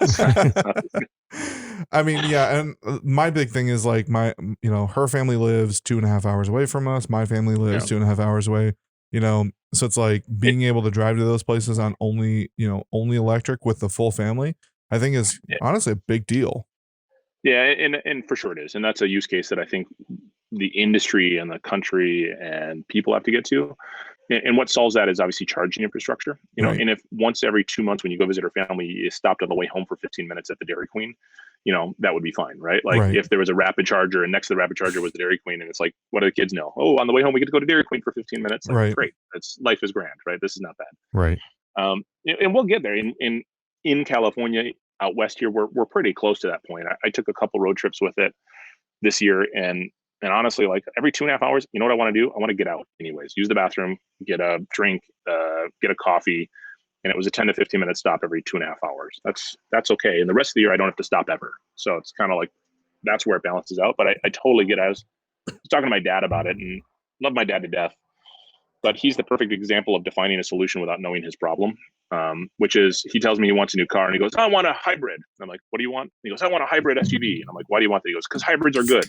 I mean, yeah, and my big thing is like her family lives 2.5 hours away from us. My family lives 2.5 hours away. So it's like being able to drive to those places on only electric with the full family, I think is honestly a big deal. Yeah, and for sure it is, and that's a use case that I think the industry and the country and people have to get to. And what solves that is obviously charging infrastructure. And if once every 2 months when you go visit her family, you stopped on the way home for 15 minutes at the Dairy Queen, that would be fine, right? Like if there was a rapid charger and next to the rapid charger was the Dairy Queen, and it's like, what do the kids know? Oh, on the way home we get to go to Dairy Queen for 15 minutes. Like, great. Life is grand, right? This is not bad. Right. And we'll get there. In California, out west here, we're pretty close to that point. I took a couple road trips with it this year, and honestly, like every 2.5 hours, you know what I want to do? I want to get out anyways, use the bathroom, get a drink, get a coffee. And it was a 10 to 15 minute stop every 2.5 hours. That's okay. And the rest of the year, I don't have to stop ever. So it's kind of like, that's where it balances out. But I totally get it. I was talking to my dad about it and love my dad to death. But he's the perfect example of defining a solution without knowing his problem, which is he tells me he wants a new car and he goes, I want a hybrid. And I'm like, what do you want? And he goes, I want a hybrid SUV. And I'm like, why do you want that? He goes, because hybrids are good.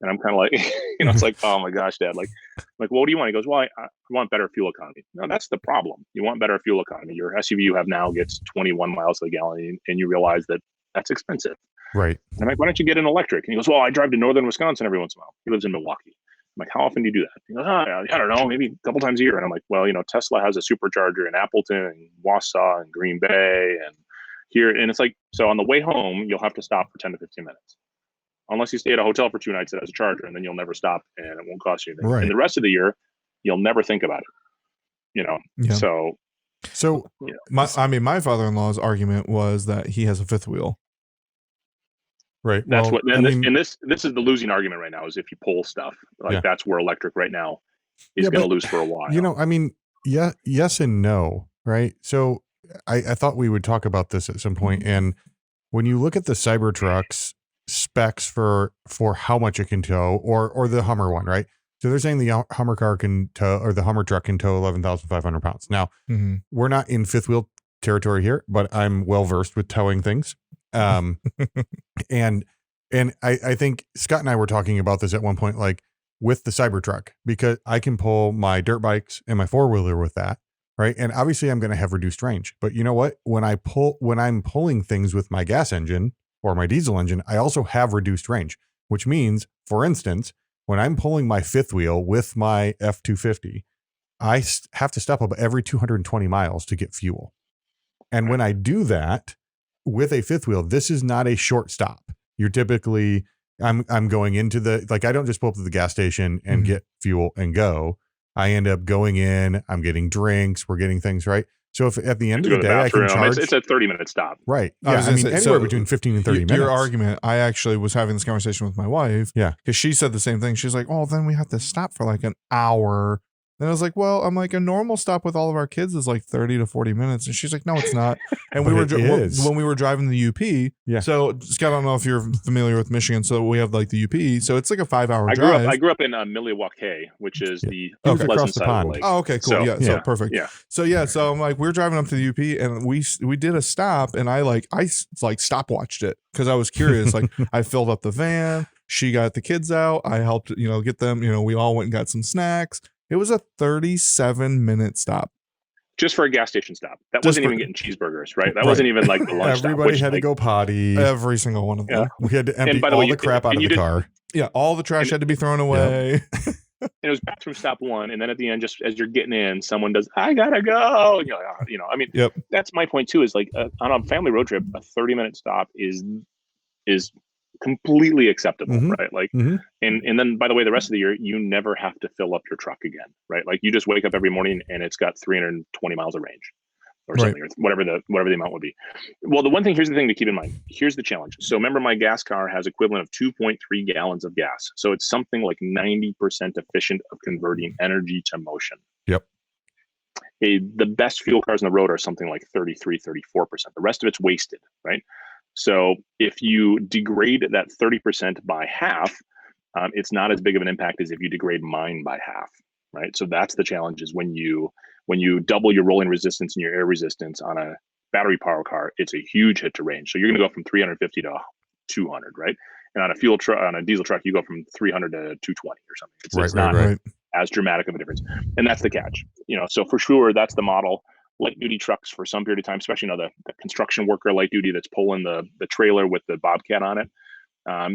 And I'm kind of like, it's like, oh my gosh, Dad. Like, well, what do you want? He goes, well, I want better fuel economy. No, that's the problem. You want better fuel economy. Your SUV you have now gets 21 miles to the gallon, and you realize that that's expensive. Right. And I'm like, why don't you get an electric? And he goes, well, I drive to northern Wisconsin every once in a while. He lives in Milwaukee. I'm like, how often do you do that? He goes, I don't know, maybe a couple times a year. And I'm like, well, Tesla has a supercharger in Appleton and Wausau and Green Bay and here. And it's like, so on the way home, you'll have to stop for 10 to 15 minutes. Unless you stay at a hotel for 2 nights that has a charger, and then you'll never stop and it won't cost you anything. Right. And the rest of the year, you'll never think about it. Yeah. So my father-in-law's argument was that he has a fifth wheel. Right. That's this is the losing argument right now, is if you pull stuff. Like that's where electric right now is going to lose for a while. Yes and no, right? So I thought we would talk about this at some point. And when you look at the Cybertruck's specs for how much it can tow, or the Hummer one, right? So they're saying the Hummer car can tow, or the Hummer truck can tow 11,500 pounds. Now, we're not in fifth wheel territory here, but I'm well versed with towing things. And I think Scott and I were talking about this at one point, like with the Cybertruck, because I can pull my dirt bikes and my 4-wheeler with that, right? And obviously I'm going to have reduced range, but you know what? When I'm pulling things with my gas engine or my diesel engine, I also have reduced range, which means, for instance, when I'm pulling my fifth wheel with my F-250, I have to stop up every 220 miles to get fuel. And when I do that with a fifth wheel, this is not a short stop. You're typically, I'm going into I don't just pull up to the gas station and get fuel and go. I end up going in, I'm getting drinks, we're getting things, right? So if at the end of the day I can charge, it's a 30-minute stop. Right. Yeah. Anywhere between 15 and 30 minutes. Your argument, I actually was having this conversation with my wife. Yeah. Because she said the same thing. She's like, oh, then we have to stop for like an hour And I was like, well, I'm like, a normal stop with all of our kids is like 30 to 40 minutes. And she's like, no, it's not. And we were, when we were driving the UP. Yeah. So Scott, I don't know if you're familiar with Michigan. So we have like the UP. So it's like a 5-hour drive. I grew up in Milwaukee, which is the across the pond. Oh, okay, cool. So perfect. Yeah. So I'm like, we're driving up to the UP and we did a stop and I stopwatched it because I was curious. Like I filled up the van. She got the kids out. I helped, get them, we all went and got some snacks. It was a 37-minute stop. Just for a gas station stop. That wasn't even getting cheeseburgers, right? That wasn't even like the lunch Everybody stop. Had to go potty. Every single one of them. Yeah. We had to empty all the crap out of the car. Yeah, all the trash had to be thrown away. And it was bathroom stop 1. And then at the end, just as you're getting in, someone does, I gotta go. And you're like, that's my point too, is like on a family road trip, a 30-minute stop is completely acceptable, right? Like, and then by the way, the rest of the year, you never have to fill up your truck again, right? Like you just wake up every morning and it's got 320 miles of range or something, or whatever the amount would be. Well, here's the thing to keep in mind. Here's the challenge. So remember, my gas car has equivalent of 2.3 gallons of gas. So it's something like 90% efficient of converting energy to motion. Yep. The best fuel cars on the road are something like 33, 34%. The rest of it's wasted, right? So if you degrade that 30% by half, it's not as big of an impact as if you degrade mine by half, right? So that's the challenge, is when you double your rolling resistance and your air resistance on a battery power car, it's a huge hit to range. So you're going to go from 350 to 200, right? And on a diesel truck, you go from 300 to 220 or something. It's not as dramatic of a difference. And that's the catch. So for sure, that's the model. Light duty trucks for some period of time, especially the construction worker light duty that's pulling the trailer with the Bobcat on it.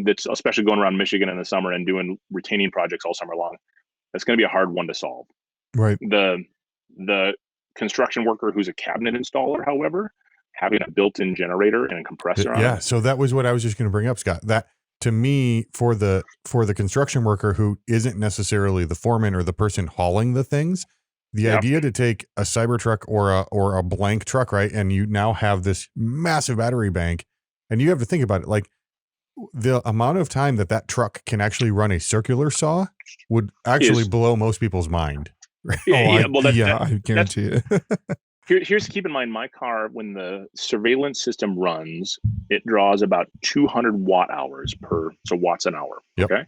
That's especially going around Michigan in the summer and doing retaining projects all summer long. That's going to be a hard one to solve. Right. The construction worker who's a cabinet installer, however, having a built-in generator and a compressor on it. So that was what I was just going to bring up, Scott. That to me, for the construction worker who isn't necessarily the foreman or the person hauling the things, the idea to take a Cybertruck or a blank truck, right? And you now have this massive battery bank, and you have to think about it. Like the amount of time that truck can actually run a circular saw would actually blow most people's mind. Right? I guarantee it. Here's keep in mind, my car, when the surveillance system runs, it draws about 200 watt hours watts an hour. Yep. Okay.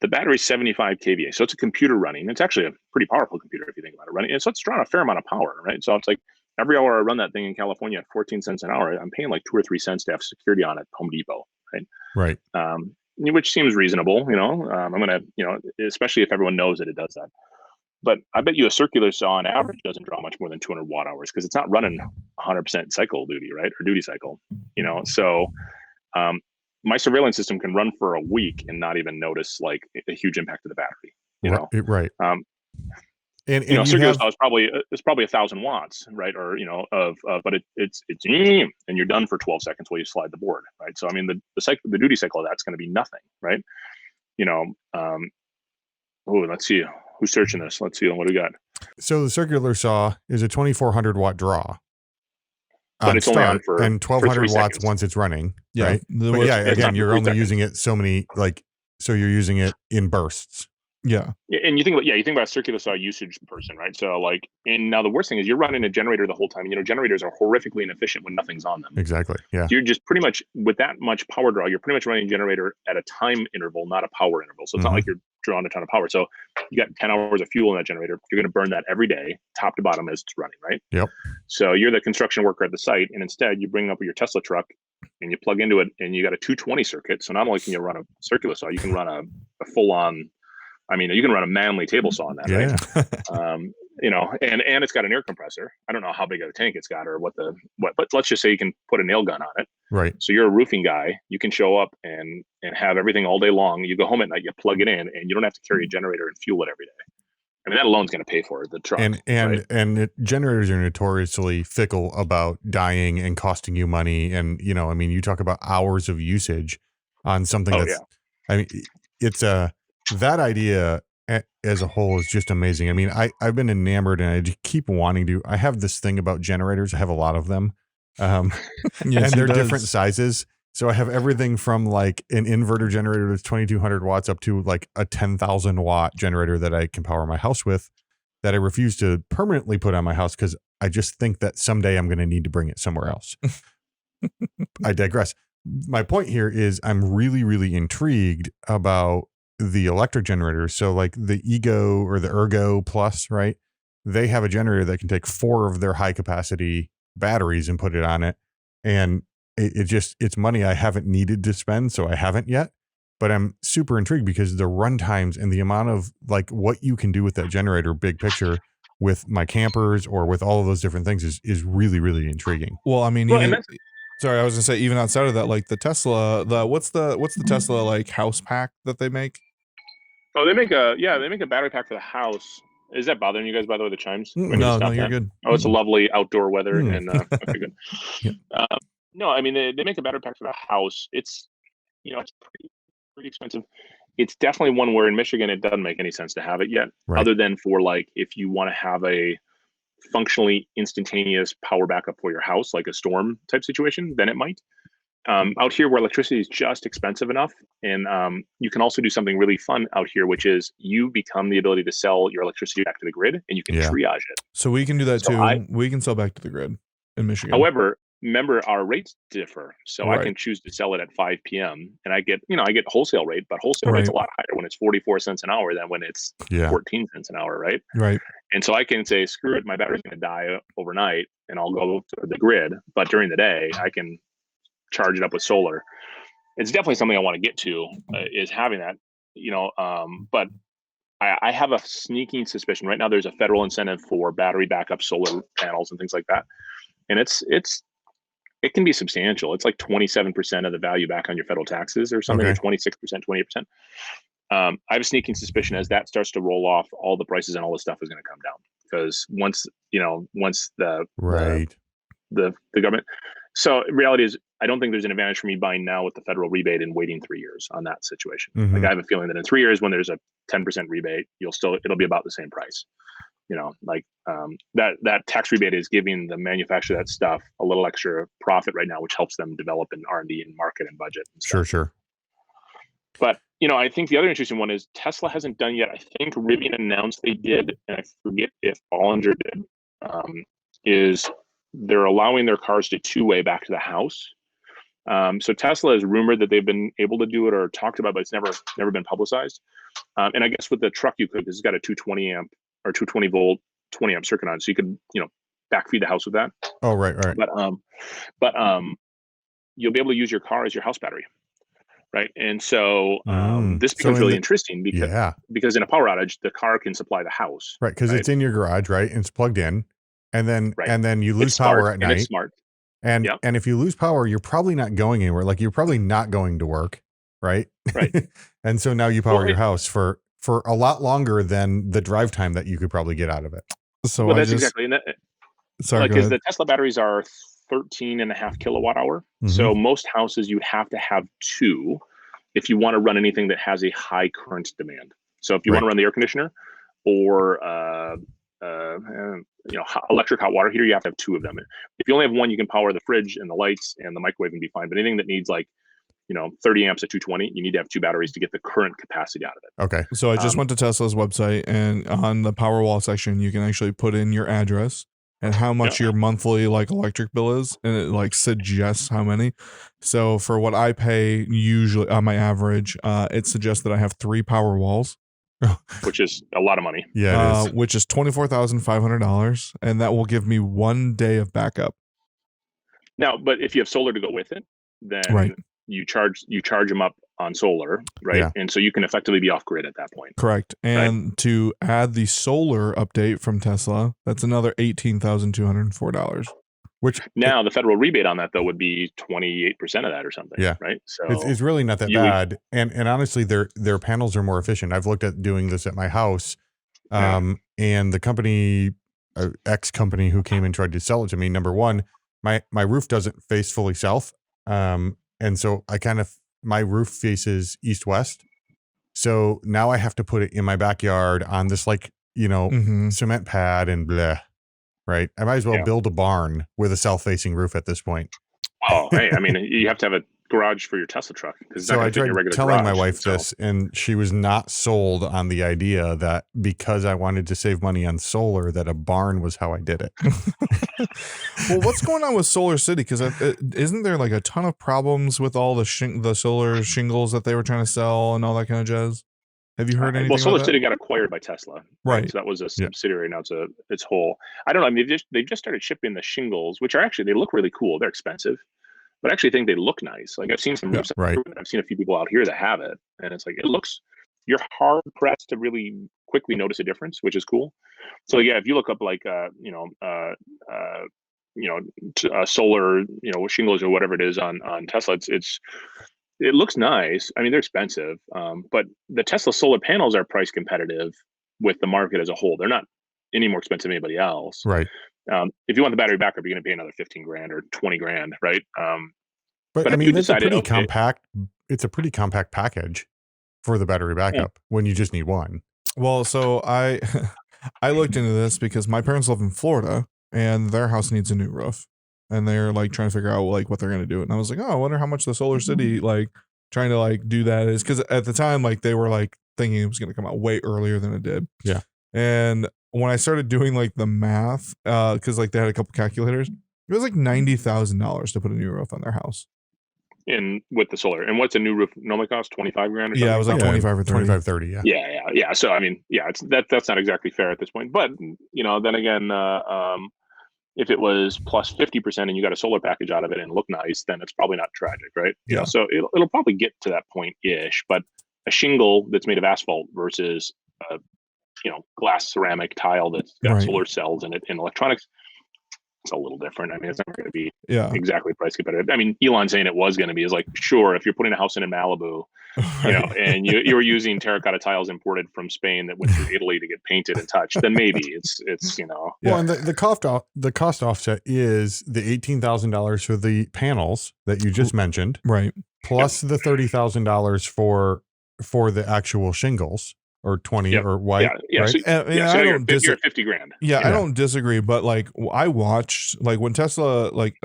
The battery's 75 kVA, so it's a computer running. It's actually a pretty powerful computer if you think about it, running. And so it's drawing a fair amount of power, right? So it's like every hour I run that thing in California at 14 cents an hour, I'm paying like 2 or 3 cents to have security on at Home Depot, right? Right. Which seems reasonable, I'm gonna, especially if everyone knows that it does that. But I bet you a circular saw on average doesn't draw much more than 200 watt hours because it's not running 100% cycle duty, right? Or duty cycle, So my surveillance system can run for a week and not even notice like a huge impact to the battery, Right. And circular saw is probably 1,000 watts, right? Or but it's and you're done for 12 seconds while you slide the board, right? So I mean the duty cycle of that's going to be nothing, right? Let's see who's searching this. Let's see what we got. So the circular saw is a 2,400 watt draw. But it's only on for and 1,200 watts seconds. Once it's running, yeah. Right? Again, you're only using it so many, so you're using it in bursts. Yeah. And you think about circular saw usage person, right? So and now the worst thing is you're running a generator the whole time. Generators are horrifically inefficient when nothing's on them. Exactly. Yeah. You're just pretty much with that much power draw, you're pretty much running a generator at a time interval, not a power interval. So it's not like you're drawing a ton of power. So you got 10 hours of fuel in that generator. You're going to burn that every day, top to bottom as it's running, right? Yep. So you're the construction worker at the site, and instead you bring up your Tesla truck and you plug into it, and you got a 220 circuit. So not only can you run a circular saw, you can run a full on. I mean, you can run a manly table saw on that, right? And it's got an air compressor. I don't know how big of a tank it's got or what, but let's just say you can put a nail gun on it. Right. So you're a roofing guy. You can show up and have everything all day long. You go home at night, you plug it in, and you don't have to carry a generator and fuel it every day. I mean, that alone is going to pay for the truck. Generators are notoriously fickle about dying and costing you money. And, you talk about hours of usage on something that idea as a whole is just amazing. I mean, I've been enamored and I just keep wanting to. I have this thing about generators. I have a lot of them. And they're different sizes. So I have everything from like an inverter generator that's 2,200 watts up to like a 10,000 watt generator that I can power my house with. that I refuse to permanently put on my house because I just think that someday I'm going to need to bring it somewhere else. I digress. My point here is I'm really, really intrigued about the electric generators. So like the Ego or the Ergo Plus, right? They have a generator that can take 4 of their high capacity batteries and put it on it. And it's money I haven't needed to spend. So I haven't yet, but I'm super intrigued because the run times and the amount of like what you can do with that generator, big picture, with my campers or with all of those different things is really, really intriguing. Well, I mean, Well, even sorry, I was gonna say even outside of that, like the Tesla, what's the Tesla like house pack that they make? Oh, they make a battery pack for the house. Is that bothering you guys, by the way, the chimes? Do I need to No, stop you're that? good. Oh, it's a lovely outdoor weather and okay, good. Yeah. No, I mean they make a battery pack for the house. It's it's pretty expensive. It's definitely one where in Michigan it doesn't make any sense to have it yet, Right. other than for like if you want to have a functionally instantaneous power backup for your house, like a storm type situation, then it might. Out here where electricity is just expensive enough, and you can also do something really fun out here, which is you become the ability to sell your electricity back to the grid, and you can triage it. So we can do that too. We can sell back to the grid in Michigan. However, remember our rates differ, so I can choose to sell it at 5 p.m. and I get wholesale rate, but wholesale rate's a lot higher when it's 44 cents an hour than when it's 14 cents an hour, right? Right. And so I can say, screw it, my battery's going to die overnight, and I'll go to the grid. But during the day, I can charge it up with solar. It's definitely something I want to get to, is having that, but I have a sneaking suspicion right now there's a federal incentive for battery backup solar panels and things like that. And it can be substantial. It's like 27% of the value back on your federal taxes or something, or 26%, 28%. I have a sneaking suspicion as that starts to roll off, all the prices and all this stuff is going to come down because once the government. So reality is, I don't think there's an advantage for me buying now with the federal rebate and waiting 3 years on that situation. Like I have a feeling that in 3 years, when there's a 10% rebate, it'll be about the same price. That tax rebate is giving the manufacturer that stuff a little extra profit right now, which helps them develop an R&D and market and budget. And Sure. But I think the other interesting one is Tesla hasn't done yet. I think Rivian announced they did, and I forget if Bollinger did. Is they're allowing their cars to two-way back to the house. So Tesla is rumored that they've been able to do it or talked about, but it's never been publicized. And I guess with the truck you could, because it's got a 220 amp or 220 volt 20 amp circuit on, so you could backfeed the house with that. Oh, right. But you'll be able to use your car as your house battery, right? And so this becomes really interesting because in a power outage, the car can supply the house, right? Because it's in your garage, right? And it's plugged in, and then you lose power at night. And it's smart. And if you lose power, you're probably not going anywhere. Like you're probably not going to work, right? Right. And so now you power your house for a lot longer than the drive time that you could probably get out of it. So exactly. And because the Tesla batteries are 13.5 kilowatt hour. So most houses you have to have 2 if you want to run anything that has a high current demand. So if you want to run the air conditioner or electric hot water heater, you have to have 2 of them. If you only have 1, you can power the fridge and the lights and the microwave and be fine. But anything that needs 30 amps at 220, you need to have 2 batteries to get the current capacity out of it. Okay. So I just went to Tesla's website, and on the Powerwall section, you can actually put in your address and how much your monthly electric bill is, and it suggests how many. So for what I pay usually on my average, it suggests that I have 3 Powerwalls, which is a lot of money. Yeah, it is. Which is $24,500, and that will give me 1 day of backup. Now, but if you have solar to go with it, then you charge them up on solar, right? Yeah. And so you can effectively be off grid at that point. Correct. And to add the solar update from Tesla, that's another $18,204. Which now the federal rebate on that though would be 28% of that or something. Yeah. Right. So it's really not that bad. And honestly, their panels are more efficient. I've looked at doing this at my house. And the company, X company who came and tried to sell it to me, number one, my roof doesn't face fully south. And so my roof faces east-west. So now I have to put it in my backyard on this cement pad and blah, right? I might as well build a barn with a south-facing roof at this point. Oh, hey, I mean, you have to have a garage for your Tesla truck because it's So not I going to fit in tried your regular telling garage. my wife So, this, and she was not sold on the idea that because I wanted to save money on solar, that a barn was how I did it. Well, what's going on with Solar City? Because isn't there like a ton of problems with all the solar shingles that they were trying to sell and all that kind of jazz? Have you heard anything well, about Solar that? City got acquired by Tesla, Right. So that was a Yeah. subsidiary. Now it's whole. I don't know. I mean, they've just started shipping the shingles, which are actually, they look really cool. They're expensive, but I actually think they look nice. Like I've seen some roofs, right. I've seen a few people out here that have it, and it's like you're hard pressed to really quickly notice a difference, which is cool. So yeah, if you look up like solar shingles or whatever it is on Tesla, it looks nice. I mean, they're expensive, but the Tesla solar panels are price competitive with the market as a whole. They're not any more expensive than anybody else. Right. If you want the battery backup, you're going to pay another 15 grand or 20 grand, right? But I if mean, you it's a decided, pretty okay, compact. It's a pretty compact package for the battery backup when you just need one. Well, so I looked into this because my parents live in Florida and their house needs a new roof, and they're like trying to figure out like what they're gonna do. And I was like, oh, I wonder how much the Solar City like trying to like do that is, because at the time like they were like thinking it was gonna come out way earlier than it did. Yeah. And when I started doing like the math, because like they had a couple calculators, it was like $90,000 to put a new roof on their house. with the solar. And what's a new roof normally cost? 25 grand or something? Yeah, it was like 25 or 30. 25, 30. Yeah. So I mean, yeah, that's not exactly fair at this point. But then again, if it was plus 50% and you got a solar package out of it and look nice, then it's probably not tragic, right? Yeah. So it'll probably get to that point ish. But a shingle that's made of asphalt versus glass ceramic tile that's got solar cells in it and electronics, it's a little different. I mean, it's not going to be exactly price competitive. I mean, Elon saying it was going to be is like, sure, if you're putting a house in Malibu, and you were using terracotta tiles imported from Spain that went through Italy to get painted and touched, then maybe it's. Well, and the cost offset is the $18,000 for the panels that you just mentioned, right? Plus the $30,000 for the actual shingles. Or 20 or white, yeah. Right? So, I don't you're 50 grand. Yeah, I don't disagree, but like I watched like when Tesla like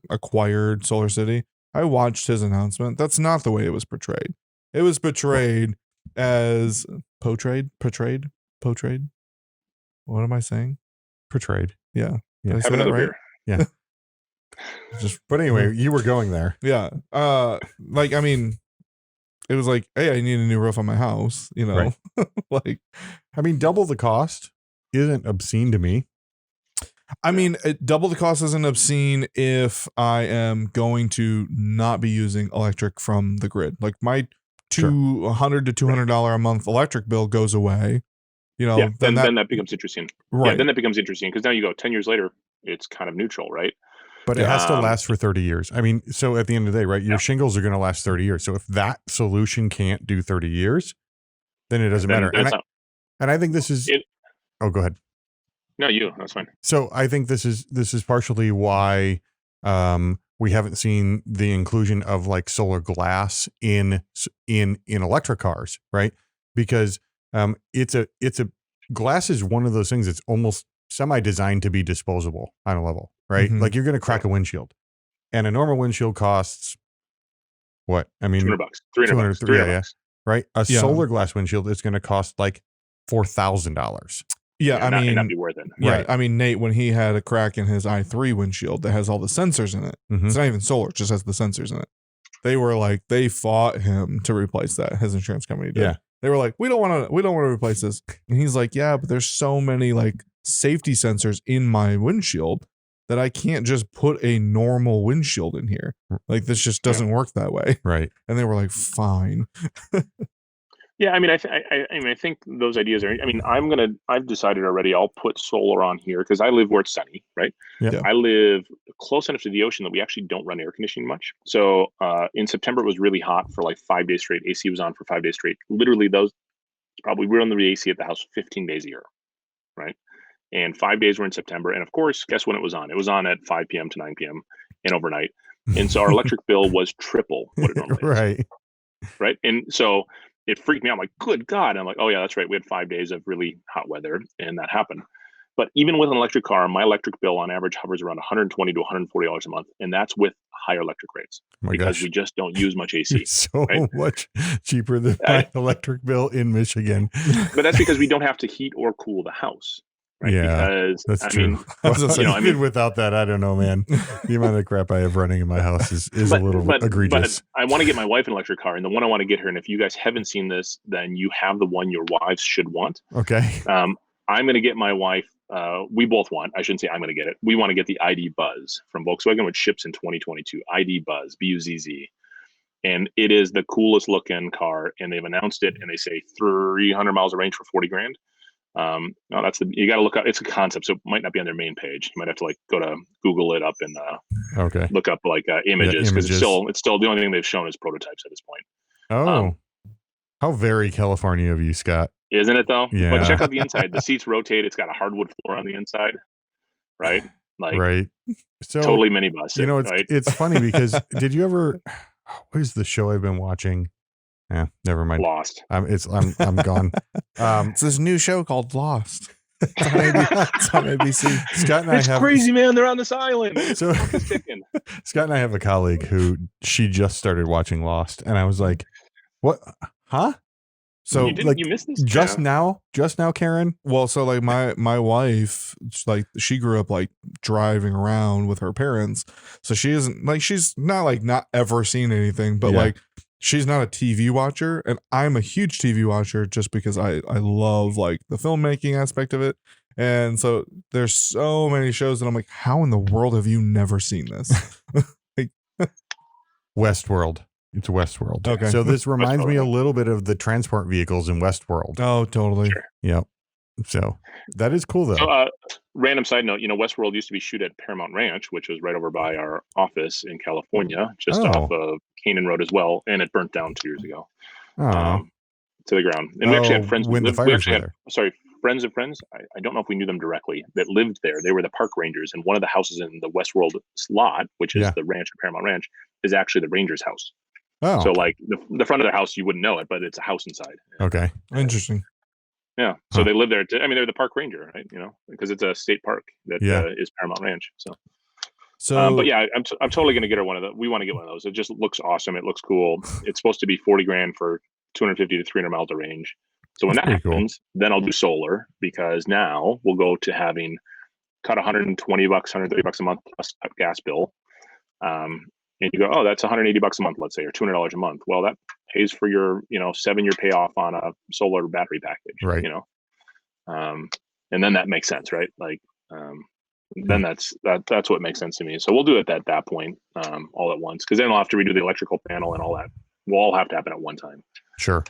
acquired Solar City, I watched his announcement. That's not the way it was portrayed. It was portrayed as portrayed. What am I saying? Portrayed. Yeah. Yeah. Did I say that right? Yeah. But anyway, you were going there. Yeah. Like I mean, it was like, hey, I need a new roof on my house, Right. like, I mean, double the cost isn't obscene to me. I mean, double the cost isn't obscene if I am going to not be using electric from the grid. Like my $100 to $200 a month electric bill goes away. Then that becomes interesting. Right. Yeah, then that becomes interesting because now you go 10 years later, it's kind of neutral, right? But it has to last for 30 years. I mean, so at the end of the day, right, your shingles are going to last 30 years. So if that solution can't do 30 years, then it doesn't matter. And I think this is go ahead. No, that's fine. So I think this is partially why we haven't seen the inclusion of like solar glass in electric cars, right? Because it's a glass is one of those things that's almost semi-designed to be disposable on a level, right? Mm-hmm. Like you're going to crack a windshield, and a normal windshield costs what? I mean, $200, $300, right? A solar glass windshield is going to cost like $4,000. Yeah, I mean, that'd be worth it. Yeah, Right. I mean, Nate, when he had a crack in his i3 windshield that has all the sensors in it, it's not even solar; it just has the sensors in it. They were like, they fought him to replace that. His insurance company did. Yeah. They were like, we don't want to replace this. And he's like, yeah, but there's so many like safety sensors in my windshield that I can't just put a normal windshield in here. Like this just doesn't work that way. Right. And they were like, fine. Yeah, I mean, I think those ideas are. I mean, I've decided already. I'll put solar on here because I live where it's sunny, right? Yeah. I live close enough to the ocean that we actually don't run air conditioning much. So in September it was really hot for like 5 days straight. AC was on for 5 days straight. Literally, we were on the AC at the house 15 days a year, right? And 5 days were in September. And of course, guess when it was on? It was on at 5 p.m. to 9 p.m. and overnight. And so our electric bill was triple what it normally is. Right. And so it freaked me out. I'm like, good God. And I'm like, oh yeah, that's right. We had 5 days of really hot weather and that happened. But even with an electric car, my electric bill on average hovers around $120 to $140 a month. And that's with higher electric rates my because gosh. we just don't use much AC. It's so right? much cheaper than my electric bill in Michigan. But that's because we don't have to heat or cool the house, right? Yeah, Because that's I true. mean, Well, you know, even without that, I don't know, man. The amount of crap I have running in my house is a little egregious. But I want to get my wife an electric car, and the one I want to get her, and if you guys haven't seen this, then you have the one your wives should want. Okay. I'm going to get my wife. We both want. I shouldn't say I'm going to get it. We want to get the ID Buzz from Volkswagen, which ships in 2022. ID Buzz, BUZZ, and it is the coolest looking car. And they've announced it, and they say 300 miles of range for 40 grand. No, you got to look up. It's a concept, so it might not be on their main page. You might have to go to Google it up and look up images, because it's still the only thing they've shown is prototypes at this point. Oh, how very California of you, Scott. Isn't it though? Yeah. But check out the inside. The seats rotate. It's got a hardwood floor on the inside, right? Right. So totally minibus. It's funny because did you ever? What is the show I've been watching? Yeah, never mind. Lost. I'm gone. It's this new show called Lost. It's on ABC. Scott and I have crazy, man. They're on this island. So Scott and I have a colleague who she just started watching Lost, and I was like, "What? Huh?" So you missed this just now, Karen. Well, so my wife, she grew up driving around with her parents, so she isn't she's not ever seen anything, but she's not a TV watcher, and I'm a huge TV watcher just because I love the filmmaking aspect of it. And so there's so many shows that I'm like, how in the world have you never seen this? Westworld. It's Westworld. Okay. So this reminds me a little bit of the transport vehicles in Westworld. Oh, totally. Sure. Yep. So that is cool though. So, random side note, Westworld used to be shoot at Paramount Ranch, which was right over by our office in California, just off of Canaan Road as well, and it burnt down 2 years ago to the ground. And we actually had friends. Friends of friends. I don't know if we knew them directly that lived there. They were the park rangers, and one of the houses in the Westworld lot, which is the ranch at Paramount Ranch, is actually the Rangers' house. Oh. So the front of their house, you wouldn't know it, but it's a house inside. Okay. Interesting. Yeah. So they live there. They're the park ranger, right? Because it's a state park that is Paramount Ranch. So but yeah, I'm totally going to get her one of those. We want to get one of those. It just looks awesome. It looks cool. It's supposed to be 40 grand for 250 to 300 miles of range. So when that happens, then I'll do solar, because now we'll go to having cut $120, $130 a month plus gas bill. And you go, oh, that's $180 a month, let's say, or $200 a month. Well, that pays for your, 7-year payoff on a solar battery package, right? And then that makes sense, right? Then that's what makes sense to me. So we'll do it at that point, all at once, because then I'll have to redo the electrical panel and all that. Will all have to happen at one time. Sure.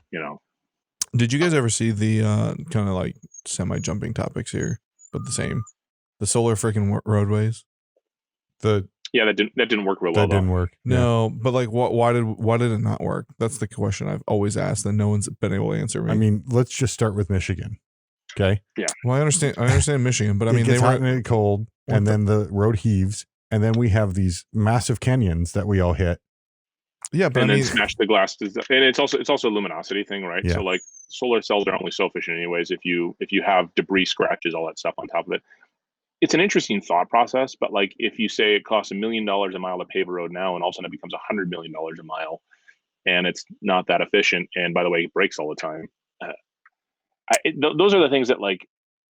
Did you guys ever see the kind of semi-jumping topics here, but the solar freaking roadways? Yeah, that didn't work real well. That didn't work. No, but why did it not work? That's the question I've always asked, and no one's been able to answer me. I mean, let's just start with Michigan. Okay. Yeah. Well, I understand Michigan, but I mean, it gets hot and cold, and then the road heaves, and then we have these massive canyons that we all hit. Yeah, but then smash the glass, and it's also a luminosity thing, right? Yeah. So solar cells are only so efficient, anyways. If you have debris, scratches, all that stuff on top of it. It's an interesting thought process, but if you say it costs $1 million a mile to pave a road now, and all of a sudden it becomes $100 million a mile, and it's not that efficient, and by the way, it breaks all the time. Those are the things that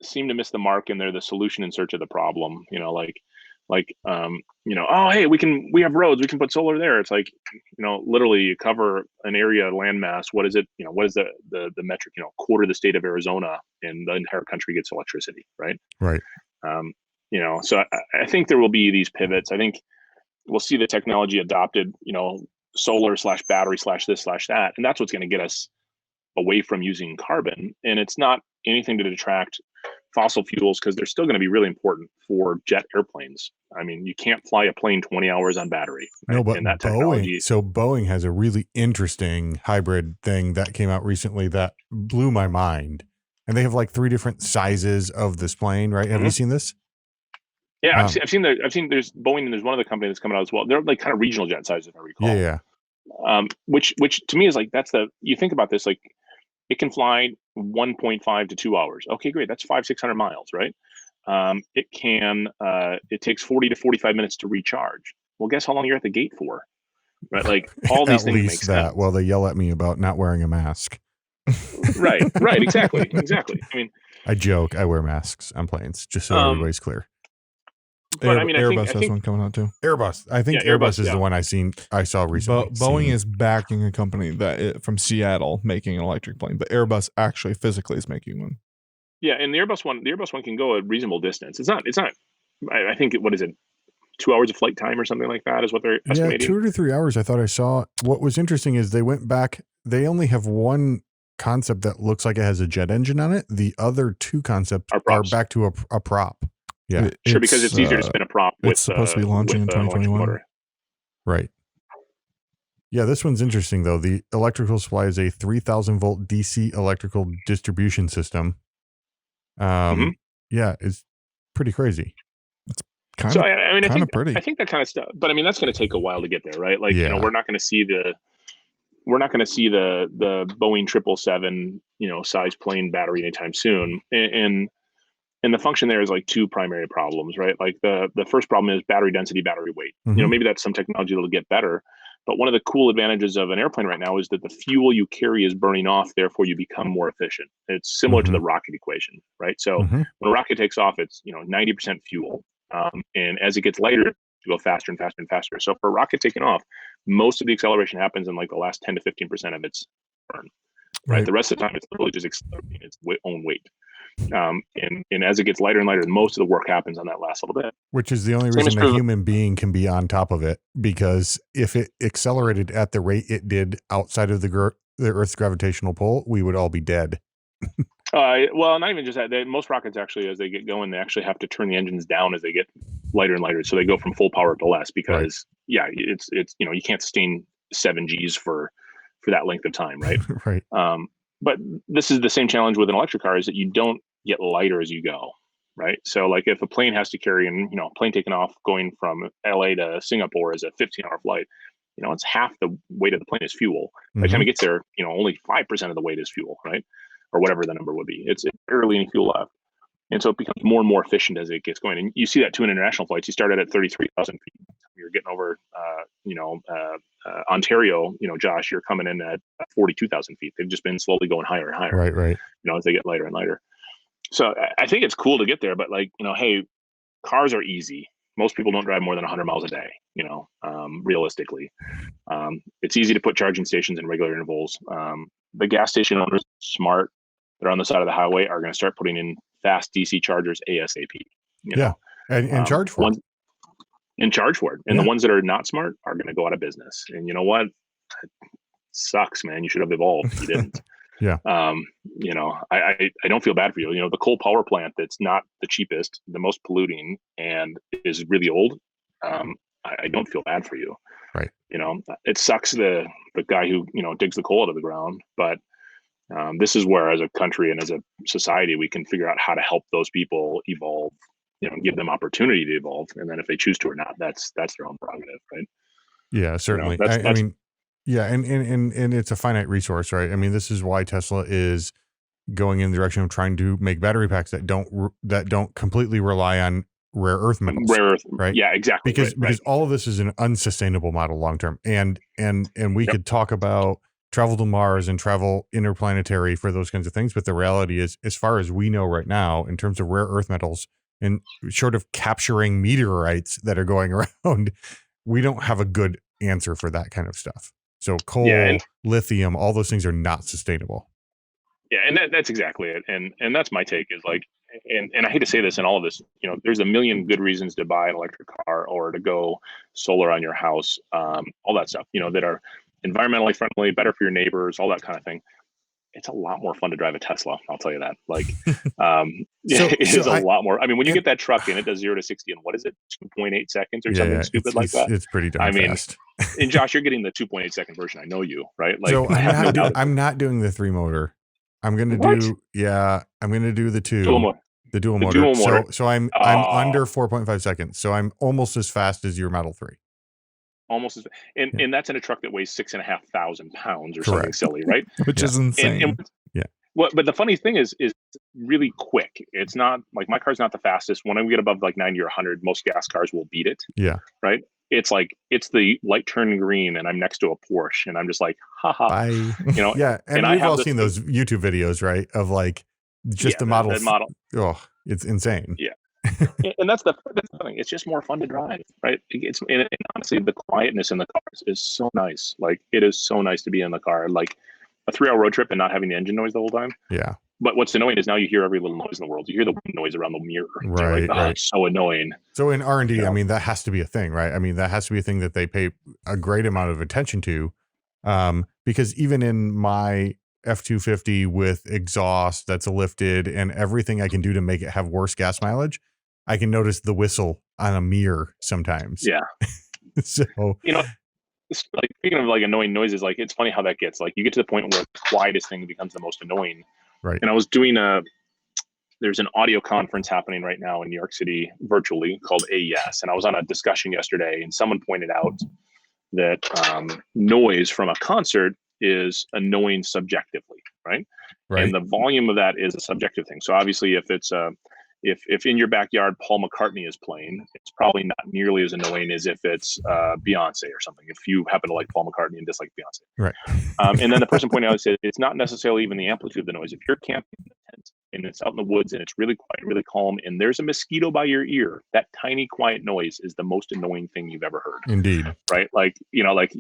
seem to miss the mark, and they're the solution in search of the problem. Oh, hey, we have roads, we can put solar there. It's literally you cover an area landmass. What is it? What is the metric? Quarter of the state of Arizona, and the entire country gets electricity, right? Right. So I think there will be these pivots. I think we'll see the technology adopted, solar / battery / this / that. And that's what's going to get us away from using carbon. And it's not anything to detract fossil fuels, because they're still going to be really important for jet airplanes. I mean, you can't fly a plane 20 hours on battery. Right? No, but and that technology. Boeing has a really interesting hybrid thing that came out recently that blew my mind. And they have 3 different sizes of this plane, right? Have you seen this? Yeah, I've seen there's Boeing, and there's one other company that's coming out as well. They're kind of regional jet sizes, if I recall. Yeah. Which to me is you think about this, it can fly 1.5 to 2 hours. Okay, great. That's 500-600 miles, right? It takes 40 to 45 minutes to recharge. Well, guess how long you're at the gate for, right? Like all these At things make least that. sense. Well, they yell at me about not wearing a mask. Right, exactly. I mean, I joke. I wear masks on planes, just so everybody's clear. but I mean, Airbus I has think one coming out too. Airbus. I think Airbus is the one I saw recently. Boeing is backing a company from Seattle making an electric plane, but Airbus actually physically is making one. Yeah, and the Airbus one can go a reasonable distance. It's not. I think what is it? 2 hours of flight time or something like that is what they're estimating. 2 to 3 hours. I thought I saw. What was interesting is they went back. They only have one concept that looks like it has a jet engine on it. The other two concepts are back to a prop. Yeah, sure, because it's easier to spin a prop. It's supposed to be launching in 2021. Right. Yeah, this one's interesting though. The electrical supply is a 3,000 volt DC electrical distribution system. Yeah, it's pretty crazy. It's kind of pretty. I think that kind of stuff, but I mean that's going to take a while to get there, right? Like we're not going to see the Boeing 777 size plane battery anytime soon, and the function there is like two primary problems, right? Like the first problem is battery density, battery weight. Maybe that's some technology that'll get better. But one of the cool advantages of an airplane right now is that the fuel you carry is burning off, therefore you become more efficient. It's similar to the rocket equation, right? So when a rocket takes off, it's 90% fuel, and as it gets lighter, you go faster and faster and faster. So for a rocket taking off, most of the acceleration happens in like the last 10 to 15% of its burn, right? The rest of the time, it's literally just accelerating its own weight. And as it gets lighter and lighter, most of the work happens on that last little bit. Which is the only reason a human being can be on top of it, because if it accelerated at the rate it did outside of the Earth's gravitational pull, we would all be dead. Well, not even just that. Most rockets actually, as they get going, they actually have to turn the engines down as they get lighter and lighter, so they go from full power to less. Because it's you can't sustain 7 Gs for that length of time, right? Right. But this is the same challenge with an electric car, is that you don't get lighter as you go, right? So like if a plane has to carry a plane taking off going from LA to Singapore is a 15-hour flight, it's half the weight of the plane is fuel. By the time it gets there, only 5% of the weight is fuel, right? Or whatever the number would be. It's barely any fuel left. And so it becomes more and more efficient as it gets going. And you see that too in international flights. You started at 33,000 feet. You're getting over, Ontario, Josh, you're coming in at 42,000 feet. They've just been slowly going higher and higher. Right. As they get lighter and lighter. So I think it's cool to get there, but hey, cars are easy. Most people don't drive more than 100 miles a day, realistically. It's easy to put charging stations in regular intervals. The gas station owners, smart, they're on the side of the highway, are going to start putting in fast DC chargers ASAP. And charge for it. And charge for it. And the ones that are not smart are going to go out of business. And you know what? It sucks, man. You should have evolved. You didn't. I don't feel bad for you. The coal power plant that's not the cheapest, the most polluting, and is really old. I don't feel bad for you. Right. It sucks the guy who digs the coal out of the ground, but this is where, as a country and as a society, we can figure out how to help those people evolve. Give them opportunity to evolve, and then if they choose to or not, that's their own prerogative, right? Yeah, certainly. I mean, yeah, and it's a finite resource, right? I mean, this is why Tesla is going in the direction of trying to make battery packs that don't completely rely on rare earth metals. Right? Yeah, exactly. Because all of this is an unsustainable model long term, and we could talk about travel to Mars and travel interplanetary for those kinds of things, but the reality is, as far as we know right now, in terms of rare earth metals and short of capturing meteorites that are going around, we don't have a good answer for that kind of stuff. So coal, lithium, all those things are not sustainable. Yeah, and that's exactly it. And that's my take, is like, and I hate to say this in all of this, there's a million good reasons to buy an electric car or to go solar on your house, all that stuff, that are environmentally friendly, better for your neighbors, all that kind of thing. It's a lot more fun to drive a Tesla. I'll tell you that. Like, it is a lot more. I mean, when you get that truck in, it does 0 to 60 in, what is it, 2.8 seconds or something stupid like that. It's pretty darn fast. And Josh, you're getting the 2.8 second version. I know you, right? Like, so I'm not doing the 3 motor. I'm going to do the 2. The dual motor. So I'm under 4.5 seconds. So I'm almost as fast as your Model 3. Almost as, and that's in a truck that weighs 6,500 pounds or something silly, right? Which is insane. But the funny thing is really quick. It's not like, my car's not the fastest. When I get above like 90 or 100, most gas cars will beat it. Yeah. Right. it's like it's the light turning green, and I'm next to a Porsche, and I'm just like, haha, Bye. you know. Yeah, and I we've have all this seen thing, those YouTube videos, right? Of like just the model. the model, Oh, it's insane. yeah. And that's the thing. It's just more fun to drive, right? And honestly, the quietness in the cars is so nice. Like, it is so nice to be in the car, like a 3-hour road trip and not having the engine noise the whole time. Yeah. But what's annoying is now you hear every little noise in the world. You hear the wind noise around the mirror. You're Right. like, oh, Right. it's so annoying. So in R&D, You know? I mean, that has to be a thing, right? I mean, that has to be a thing that they pay a great amount of attention to, because even in my F-250 with exhaust that's lifted and everything I can do to make it have worse gas mileage, I can notice the whistle on a mirror sometimes. Yeah. So, You know, it's like, speaking of like annoying noises, like, it's funny how that gets. Like, you get to the point where the quietest thing becomes the most annoying. right. And I was doing there's an audio conference happening right now in New York City virtually called AES. And I was on a discussion yesterday, and someone pointed out that noise from a concert is annoying subjectively, right? Right. And the volume of that is a subjective thing. So obviously, if it's if in your backyard Paul McCartney is playing, it's probably not nearly as annoying as if it's Beyonce or something. If you happen to like Paul McCartney and dislike Beyonce, Right. And then the person pointed out, said it's not necessarily even the amplitude of the noise. If you're camping in a tent and it's out in the woods and it's really quiet, really calm, and there's a mosquito by your ear, that tiny quiet noise is the most annoying thing you've ever heard. Indeed. Right? Like, you know, like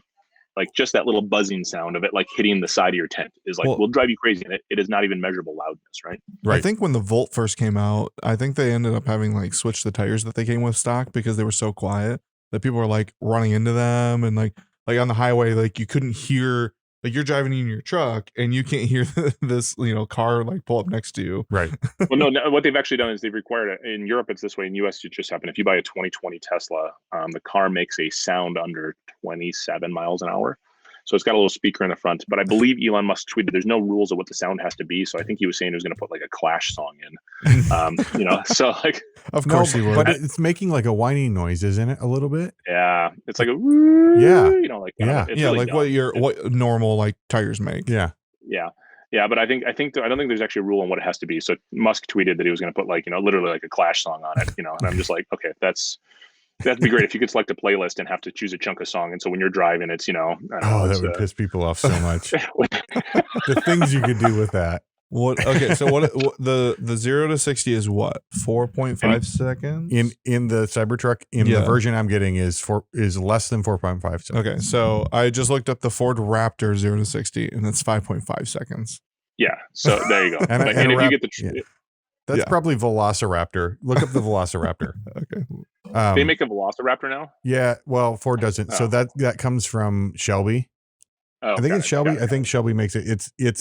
just that little buzzing sound of it, like hitting the side of your tent, is like, will drive you crazy. And it is not even measurable loudness, right? Right. I think when the Volt first came out, I think they ended up having like switched the tires that they came with stock because they were so quiet that people were like running into them, and like on the highway, like you couldn't hear, like you're driving in your truck and you can't hear this, you know, car like pull up next to you. Right. Well, no, what they've actually done is they've required it. In Europe, it's this way. In US, it just happened. If you buy a 2020 Tesla, the car makes a sound under 27 miles an hour. So it's got a little speaker in the front. But I believe Elon Musk tweeted there's no rules of what the sound has to be. So I think he was saying he was going to put like a Clash song in. You know, so like, Of course he would. But it's making like a whining noise, isn't it? A little bit. yeah, it's like a woo, Yeah. you know, like, Yeah. it's yeah, really like dumb. what normal like tires make. Yeah. Yeah, but I don't think there's actually a rule on what it has to be. So Musk tweeted that he was going to put, like, you know, literally like a Clash song on it, you know, and I'm just like, okay, that'd be great if you could select a playlist and have to choose a chunk of song. And so when you're driving, it's, you know, that would piss people off so much. The things you could do with that. What? Okay, so what the 0 to 60 is what? 4.5 seconds In the Cybertruck, the version I'm getting is less than 4.5 seconds. Okay, so I just looked up the Ford Raptor 0 to 60, and it's 5.5 seconds. Yeah, so there you go. and if you get the that's probably Velociraptor. Look up the Velociraptor. Okay. They make a Velociraptor now? Yeah, well, Ford doesn't. Oh. So that comes from Shelby. Oh, I think it's Shelby. I think Shelby makes it. It's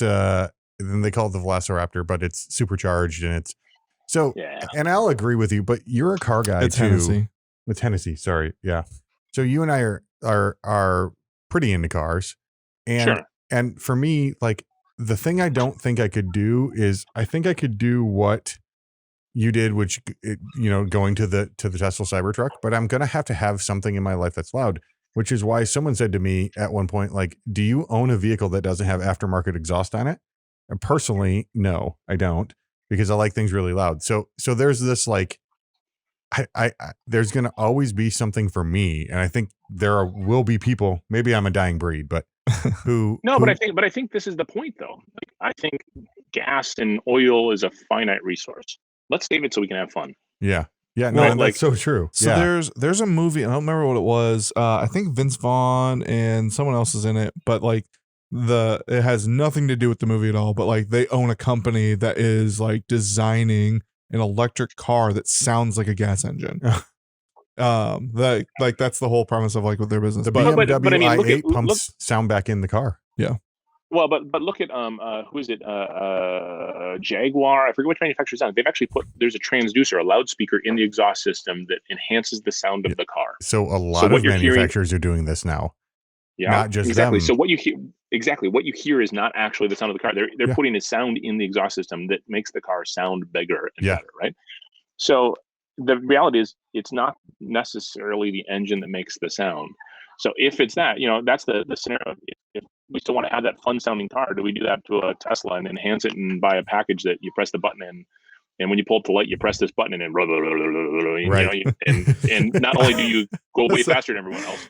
then they call it the Velociraptor, but it's supercharged and it's so. Yeah. And I'll agree with you, but you're a car guy It's too. Hennessy. With Hennessy, sorry, yeah. So you and I are pretty into cars, and Sure. and for me, like, the thing I don't think I could do is I think I could do what you did, which, you know, going to the Tesla Cybertruck, but I'm gonna have to have something in my life that's loud. Which is why someone said to me at one point, like, do you own a vehicle that doesn't have aftermarket exhaust on it? And personally, no, I don't, because I like things really loud. So there's this, like, I there's going to always be something for me. And I think will be people, maybe I'm a dying breed, but but I think this is the point though. Like, I think gas and oil is a finite resource. Let's save it so we can have fun. Yeah. Yeah, no, right? and that's so true. So yeah. there's a movie, I don't remember what it was. I think Vince Vaughn and someone else is in it, but like it has nothing to do with the movie at all, but like they own a company that is like designing an electric car that sounds like a gas engine. That, like, that's the whole premise of like what their business. The BMW i8 pumps sound back in the car. Yeah. Well, but look at who is it? Jaguar. I forget which manufacturer's on. They've actually there's a transducer, a loudspeaker in the exhaust system that enhances the sound of the car. So a lot of manufacturers are doing this now. Yeah, not just exactly. them. So what you hear is not actually the sound of the car. They're putting a sound in the exhaust system that makes the car sound bigger and better, right? So the reality is, it's not necessarily the engine that makes the sound. So if it's that, you know, that's the scenario. If we still want to have that fun sounding car, do we do that to a Tesla and enhance it and buy a package that you press the button in And when you pull up the light, you press this button and then, Right. and not only do you go way faster than everyone else,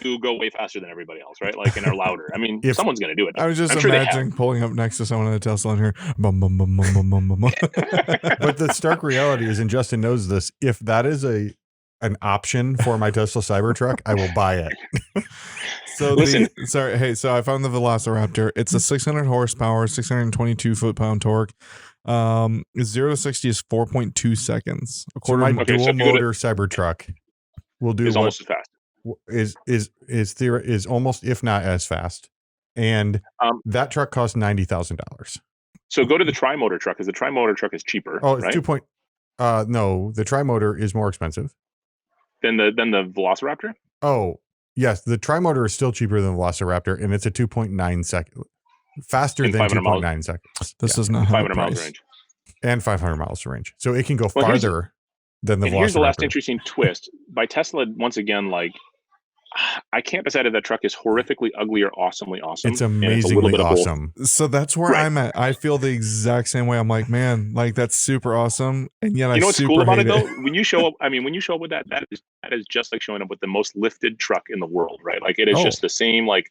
you go way faster than everybody else, right? Like, and are louder. I mean, someone's going to do it. I was just I'm sure imagining pulling up next to someone in a Tesla and here, bum, bum, bum, bum, bum, bum, bum. But the stark reality is, and Justin knows this, if that is an option for my Tesla Cybertruck, I will buy it. So Listen. So I found the Velociraptor. It's a 600 horsepower, 622 foot-pound torque. 0 to 60 is 4.2 seconds. So my dual motor Cybertruck will do is almost as fast. Is almost, if not as fast, and that truck costs $90,000. So go to the tri-motor truck, because the tri-motor truck is cheaper. Oh, it's right? No, the tri-motor is more expensive than the Velociraptor. Oh yes, the tri-motor is still cheaper than the Velociraptor, and it's a 2.9 second faster than 2.9 seconds. This does not have 500 miles range and 500 miles range, so it can go farther than the Velociraptor. Here's the last interesting twist by Tesla. Once again, like, I can't decide if that truck is horrifically ugly or awesomely awesome. It's amazingly awesome. So that's where I'm at. I feel the exact same way. I'm like, man, like that's super awesome. And yet you know what's cool about it though? When you show up, when you show up with that is just like showing up with the most lifted truck in the world, right? Like it is just the same, like,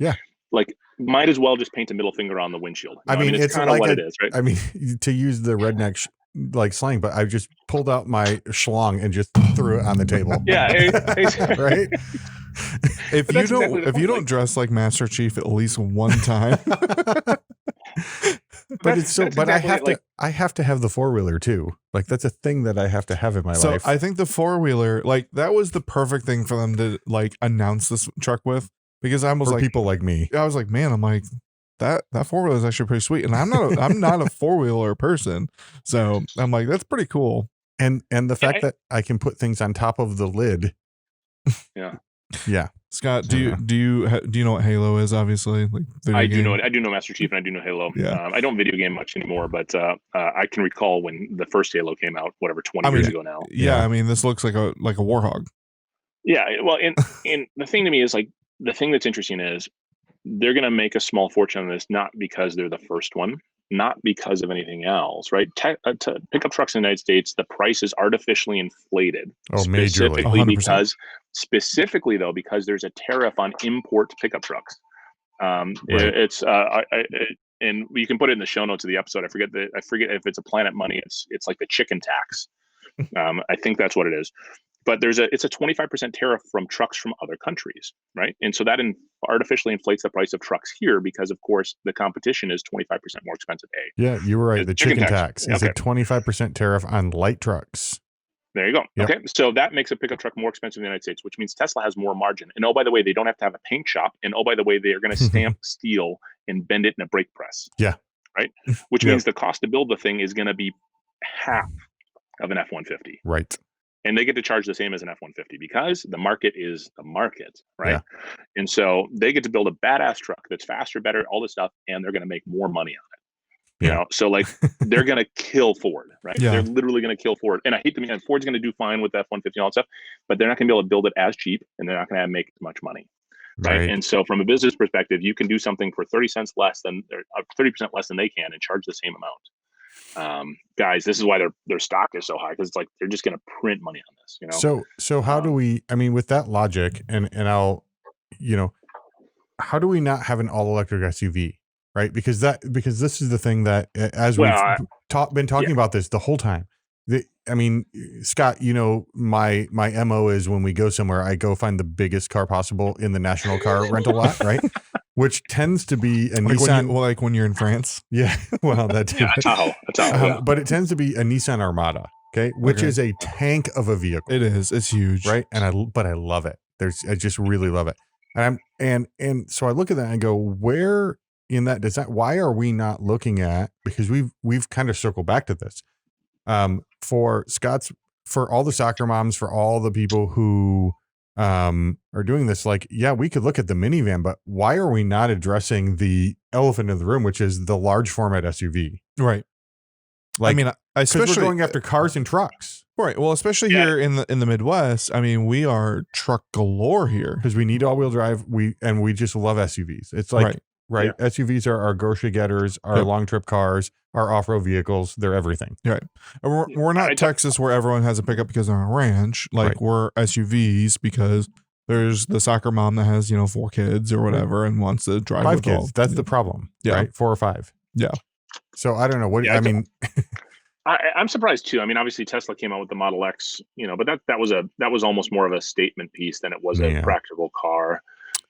like might as well just paint a middle finger on the windshield. I mean, it's kind of like what it is, right? I mean, to use the redneck like slang, but I just pulled out my schlong and just threw it on the table. Yeah. Right. If you don't dress like Master Chief at least one time, but it's so. But exactly I have to have the 4-wheeler too. Like that's a thing that I have to have in my life. So I think the 4-wheeler, like that was the perfect thing for them to like announce this truck with, because I was for like, people like me, I was like, man, I'm like that 4-wheeler is actually pretty sweet, and I'm not a 4-wheeler person, so I'm like that's pretty cool. And the fact that I can put things on top of the lid. Yeah. Scott, do you know what Halo is? Obviously, like I do know Master Chief and I do know Halo. Yeah. I don't video game much anymore, but I can recall when the first Halo came out, whatever 20 years ago now. Yeah, I mean, this looks like a warhog. Yeah, well, and the thing to me is like the thing that's interesting is they're going to make a small fortune on this, not because they're the first one, not because of anything else, right? Pickup trucks in the United States, the price is artificially inflated. Oh, majorly. Specifically, though, because there's a tariff on import pickup trucks. And you can put it in the show notes of the episode. I forget if it's a Planet Money. It's like the chicken tax. I think that's what it is. But it's a 25% tariff from trucks from other countries, right? And so that artificially inflates the price of trucks here because, of course, the competition is 25% more expensive. Yeah, you were right. The chicken tax is a 25% tariff on light trucks. There you go. Yep. Okay, so that makes a pickup truck more expensive in the United States, which means Tesla has more margin. And oh, by the way, they don't have to have a paint shop. And oh, by the way, they are going to stamp steel and bend it in a brake press. Yeah. Right? Which means the cost to build the thing is going to be half of an F-150. Right. And they get to charge the same as an F-150 because the market is the market, right? Yeah. And so they get to build a badass truck that's faster, better, all this stuff, and they're going to make more money on it. You know, so like they're going to kill Ford, right? Yeah. They're literally going to kill Ford. And I hate to mean, Ford's going to do fine with the F-150 and all that stuff, but they're not going to be able to build it as cheap, and they're not going to make as much money. Right. And so from a business perspective, you can do something for 30 cents less than, or 30% less than they can and charge the same amount. Guys, this is why their stock is so high, because it's like they're just going to print money on this, you know. So how do we? I mean, with that logic, and I'll, how do we not have an all electric SUV, right? Because this is the thing that as we've been talking about this the whole time. I mean, Scott, my MO is when we go somewhere, I go find the biggest car possible in the national car rental lot, right? Which tends to be a Nissan. Like when you're in France. Yeah. Well, that's Tahoe. But it tends to be a Nissan Armada. Okay. Which is a tank of a vehicle. It is. It's huge. Right. But I love it. I just really love it. And so I look at that and go, where in that design, why are we not looking at, because we've kind of circled back to this, for all the soccer moms, for all the people who are doing this, like, yeah, we could look at the minivan, but why are we not addressing the elephant in the room, which is the large format SUV? Right. Like, I mean, especially we're going after cars and trucks. Right. Well, especially here in the Midwest. I mean, we are truck galore here because we need all-wheel drive. We just love SUVs. It's like right? Yeah. SUVs are our grocery getters, our Yep. long trip cars, our off-road vehicles. They're everything. Right. And we're not Texas where everyone has a pickup because they're on a ranch. Like Right. we're SUVs because there's the soccer mom that has, 4 kids or whatever and wants to drive 5 with all. kids. That's the problem. Yeah. Right. 4 or 5. Yeah. So I don't know what, Yeah, I mean, I'm surprised too. I mean, obviously Tesla came out with the Model X, but that was almost more of a statement piece than it was a practical car.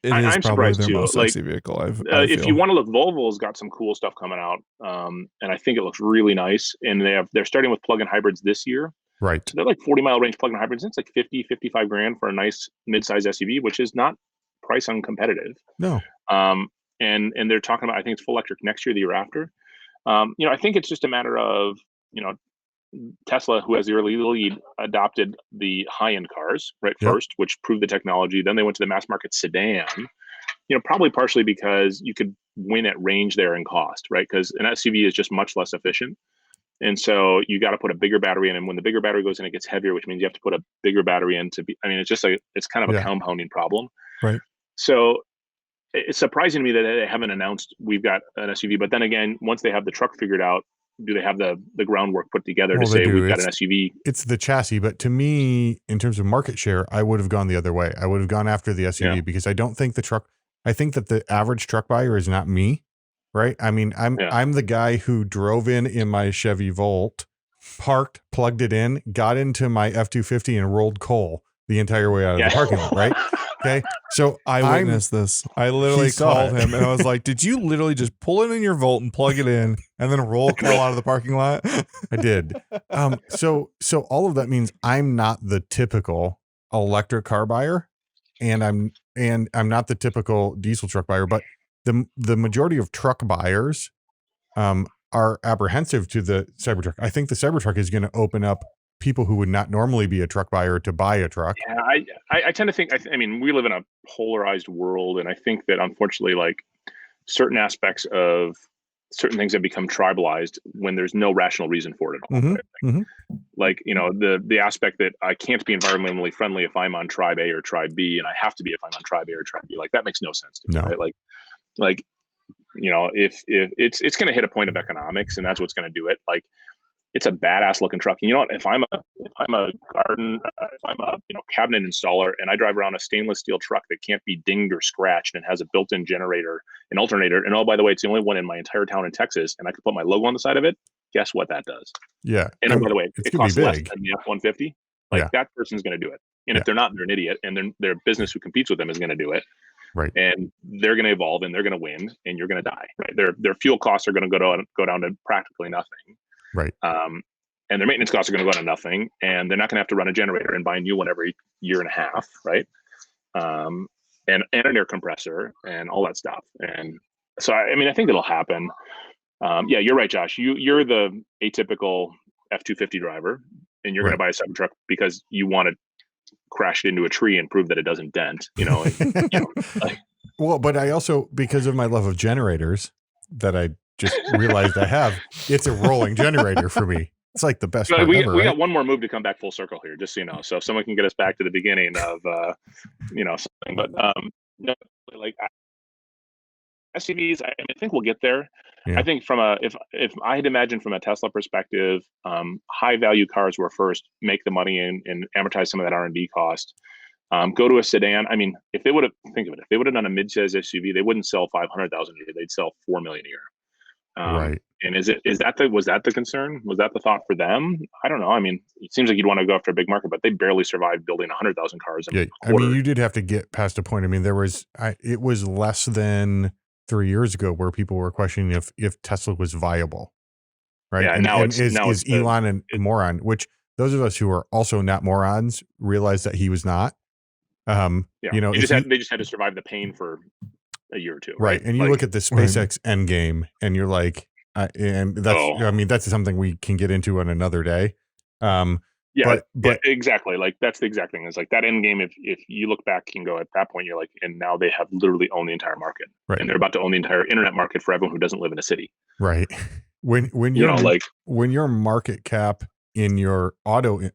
It is I'm probably surprised their too. most Like, sexy vehicle. if you want to look, Volvo's got some cool stuff coming out, and I think it looks really nice. And they're starting with plug-in hybrids this year. right. So they're like 40-mile range plug-in hybrids. And it's like 55 grand for a nice mid-size SUV, which is not price uncompetitive. No. And they're talking about, I think it's full electric next year, the year after. I think it's just a matter of, Tesla, who has the early lead, adopted the high-end cars first, which proved the technology. Then they went to the mass market sedan, probably partially because you could win at range there and cost, right? Because an SUV is just much less efficient. And so you got to put a bigger battery in. And when the bigger battery goes in, it gets heavier, which means you have to put a bigger battery in it's just it's kind of a compounding problem. Right. So it's surprising to me that they haven't announced we've got an SUV. But then again, once they have the truck figured out, do they have the groundwork put together to say we've got an SUV? It's the chassis. But to me, in terms of market share, I would have gone the other way. I would have gone after the SUV because I don't think I think that the average truck buyer is not me, right? I mean, I'm the guy who drove in my Chevy Volt, parked, plugged it in, got into my F-250 and rolled coal the entire way out of the parking lot, right? Okay. So I witnessed this. I literally called him and I was like, did you literally just pull it in your Volt and plug it in and then roll coal out of the parking lot? I did. So all of that means I'm not the typical electric car buyer and I'm not the typical diesel truck buyer, but the majority of truck buyers are apprehensive to the Cybertruck. I think the Cybertruck is going to open up people who would not normally be a truck buyer to buy a truck. Yeah, I tend to think, I mean, we live in a polarized world, and I think that unfortunately, like, certain aspects of certain things have become tribalized when there's no rational reason for it at all. Mm-hmm. Right? Mm-hmm. Like, the aspect that I can't be environmentally friendly if I'm on tribe A or tribe B, and I have to be if I'm on tribe A or tribe B. Like, that makes no sense to me, right? Like, if it's going to hit a point of economics, and that's what's going to do it. Like, it's a badass looking truck. And you know what? If I'm a garden, if I'm a cabinet installer, and I drive around a stainless steel truck that can't be dinged or scratched and has a built-in generator, an alternator, and oh, by the way, it's the only one in my entire town in Texas, and I could put my logo on the side of it. Guess what that does? Yeah. And by the way, it costs less big. than the F-150. Like, that person's going to do it. And if they're not, they're an idiot. And then their business who competes with them is going to do it. Right. And they're going to evolve, and they're going to win, and you're going to die. Right. Their fuel costs are going to go down to practically nothing. Right. And their maintenance costs are going to go to nothing, and they're not going to have to run a generator and buy a new one every year and a half, right? And an air compressor and all that stuff. And so, I mean, I think it'll happen. Yeah, you're right, Josh. You're the atypical F-250 driver, and you're going to buy a Cybertruck because you want to crash it into a tree and prove that it doesn't dent. Well, but I also, because of my love of generators that I just realized I have, it's a rolling generator for me. It's like the best part ever, we got one more move to come back full circle here, just so you know. So if someone can get us back to the beginning of, something, but like SUVs, I think we'll get there. Yeah. I think if I had imagined from a Tesla perspective, high value cars were first, make the money and amortize some of that R&D cost. Go to a sedan. I mean, if they would have done a mid-size SUV, they wouldn't sell 500,000 a year. They'd sell 4 million a year. Right. And was that the concern? Was that the thought for them? I don't know. I mean, it seems like you'd want to go after a big market, but they barely survived building 100,000 cars. Yeah. I mean, you did have to get past a point. I mean, it was less than 3 years ago where people were questioning if Tesla was viable. Right. Yeah. And is Elon a moron, which those of us who are also not morons realize that he was not. They just had to survive the pain for a year or two. Right. And you look at the SpaceX Endgame and you're like, and that's something we can get into on another day. But exactly. Like, that's the exact thing. It's like that Endgame. If you look back and go, at that point, you're like, and now they have literally owned the entire market. Right. And they're about to own the entire internet market for everyone who doesn't live in a city. Right. When your market cap in your auto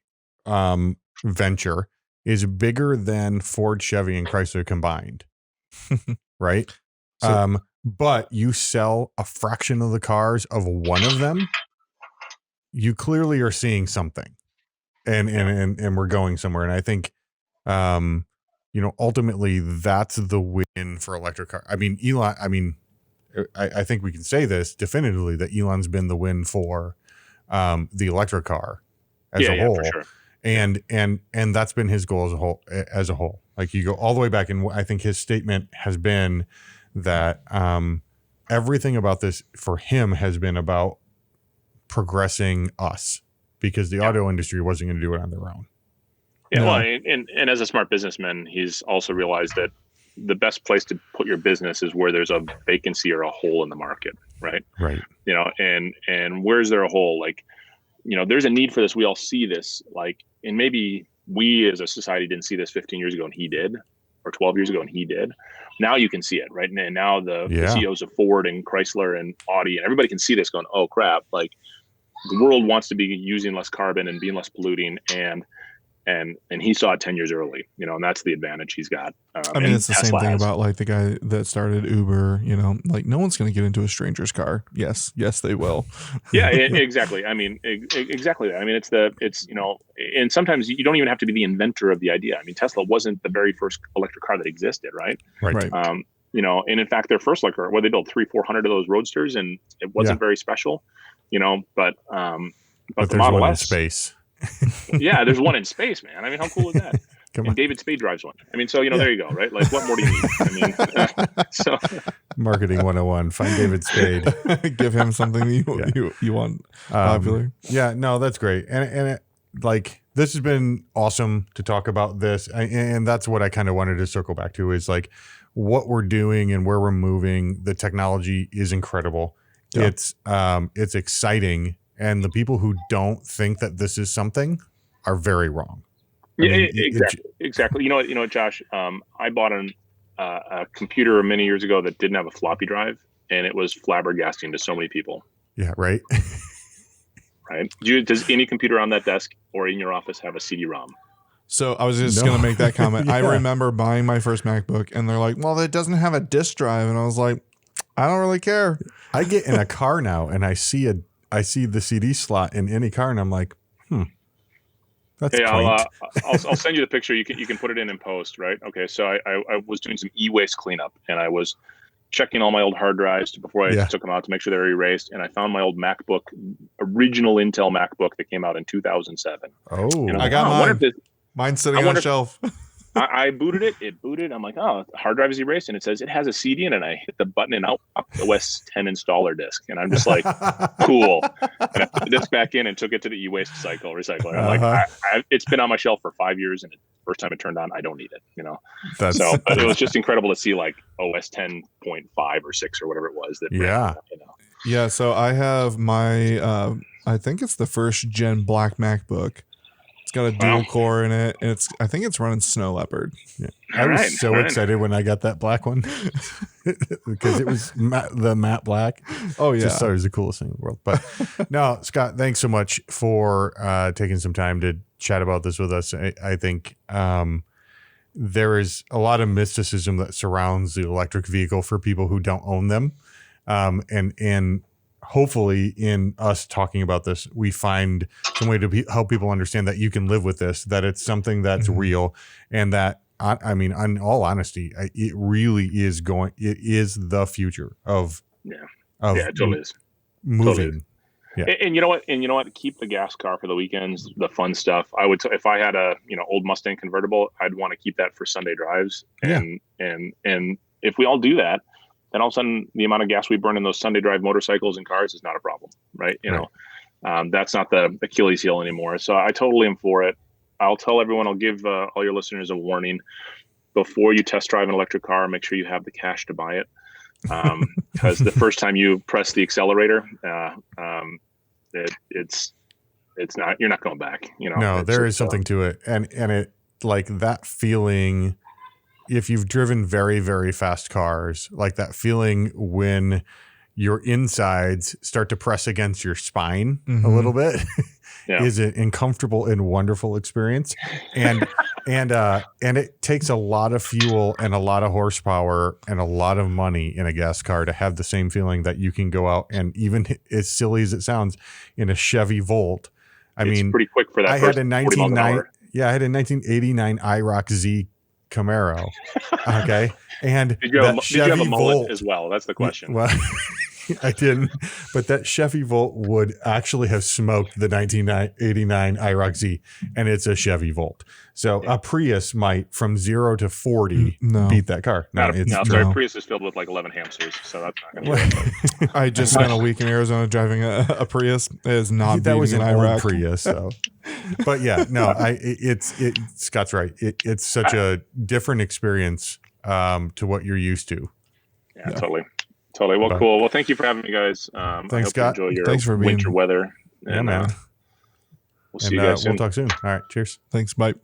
venture is bigger than Ford, Chevy, and Chrysler combined. Right. So, but you sell a fraction of the cars of one of them, you clearly are seeing something, and we're going somewhere. And I think, ultimately that's the win for electric car. I mean, Elon, I think we can say this definitively, that Elon's been the win for the electric car as a whole. For sure. And that's been his goal as a whole. Like, you go all the way back, and I think his statement has been that everything about this for him has been about progressing us, because the auto industry wasn't going to do it on their own. Yeah, well, and as a smart businessman, he's also realized that the best place to put your business is where there's a vacancy or a hole in the market, right? Right. And where's there a hole? Like, there's a need for this. We all see this, like, and maybe we as a society didn't see this 15 years ago and he did, or 12 years ago and he did. Now you can see it, right? And now the CEOs of Ford and Chrysler and Audi and everybody can see this going, oh crap, like the world wants to be using less carbon and being less polluting, and he saw it 10 years early, and that's the advantage he's got. It's the same thing about like the guy that started Uber, like no one's going to get into a stranger's car. Yes, they will. Yeah, exactly. Exactly. And sometimes you don't even have to be the inventor of the idea. Tesla wasn't the very first electric car that existed, right? Right. And in fact, their first electric car, they built 300-400 of those Roadsters, and it wasn't very special, but the Model S, in space. Yeah, there's one in space, man. How cool is that? And David Spade drives one. So there you go, right? Like, what more do you need? So marketing 101, find David Spade. Give him something you want popular. Yeah, no, that's great. And this has been awesome to talk about this. And that's what I kind of wanted to circle back to, is like what we're doing and where we're moving. The technology is incredible. Yeah. It's exciting. And the people who don't think that this is something are very wrong. Exactly. You know what, Josh? I bought a computer many years ago that didn't have a floppy drive, and it was flabbergasting to so many people. Yeah, right. Right. Does any computer on that desk or in your office have a CD-ROM? So I was just going to make that comment. Yeah. I remember buying my first MacBook, and they're like, well, it doesn't have a disk drive. And I was like, I don't really care. I get in a car now, and I see the CD slot in any car, and I'm like, that's quaint. I'll send you the picture. You can put it in post, right? Okay, so I was doing some e-waste cleanup, and I was checking all my old hard drives before I took them out to make sure they were erased, and I found my old MacBook, original Intel MacBook that came out in 2007. Oh, I got mine. Mine's sitting on a shelf. I booted it. It booted. I'm like, oh, the hard drive is erased, and it says it has a CD in it. And I hit the button, and out popped the OS 10 installer disk, and I'm just like, cool. And I put the disk back in and took it to the e-waste recycler. I'm like, it's been on my shelf for 5 years, and the first time it turned on, I don't need it. But it was just incredible to see like OS 10.5 or 6 or whatever it was. Yeah. So I have my, I think it's the first gen black MacBook. It's got a dual core in it, and I think it's running Snow Leopard. Yeah. I was so excited when I got that black one because it was the matte black. Oh yeah, just thought it was the coolest thing in the world. But no, Scott, thanks so much for taking some time to chat about this with us. I think there is a lot of mysticism that surrounds the electric vehicle for people who don't own them, and hopefully in us talking about this, we find some way to help people understand that you can live with this, that it's something that's real, and that, in all honesty, it really is it is the future of it totally is. Moving. Totally is. Yeah. And you know what? Keep the gas car for the weekends, the fun stuff. I would, if I had a old Mustang convertible, I'd want to keep that for Sunday drives. And if we all do that, then all of a sudden the amount of gas we burn in those Sunday drive motorcycles and cars is not a problem, right? That's not the Achilles heel anymore. So I totally am for it. I'll tell everyone, I'll give all your listeners a warning. Before you test drive an electric car, make sure you have the cash to buy it. Because the first time you press the accelerator, it's not, you're not going back. No, there is something to it. And it, like that feeling, if you've driven very, very fast cars, like that feeling when your insides start to press against your spine a little bit, is an uncomfortable and wonderful experience. And it takes a lot of fuel and a lot of horsepower and a lot of money in a gas car to have the same feeling that you can go out and, even as silly as it sounds, in a Chevy Volt. It's pretty quick for that. I had a 1989 IROC Z Camaro. Okay. And did you have a mullet Volt as well? That's the question. Well, I didn't, but that Chevy Volt would actually have smoked the 1989 IROC Z, and it's a Chevy Volt. So a Prius might, from 0 to 40, beat that car. Sorry, Prius is filled with like 11 hamsters, so that's not going to work. I just spent a week in Arizona driving a Prius. It is not that was an IROC old Prius, so. But yeah, no, Scott's right. It's such a different experience to what you're used to. Yeah. Totally. Well, cool. Well, thank you for having me, guys. Thanks, I hope Scott. you enjoy your Thanks for winter weather. Yeah, man. We'll see you guys soon. We'll talk soon. All right. Cheers. Thanks. Bye.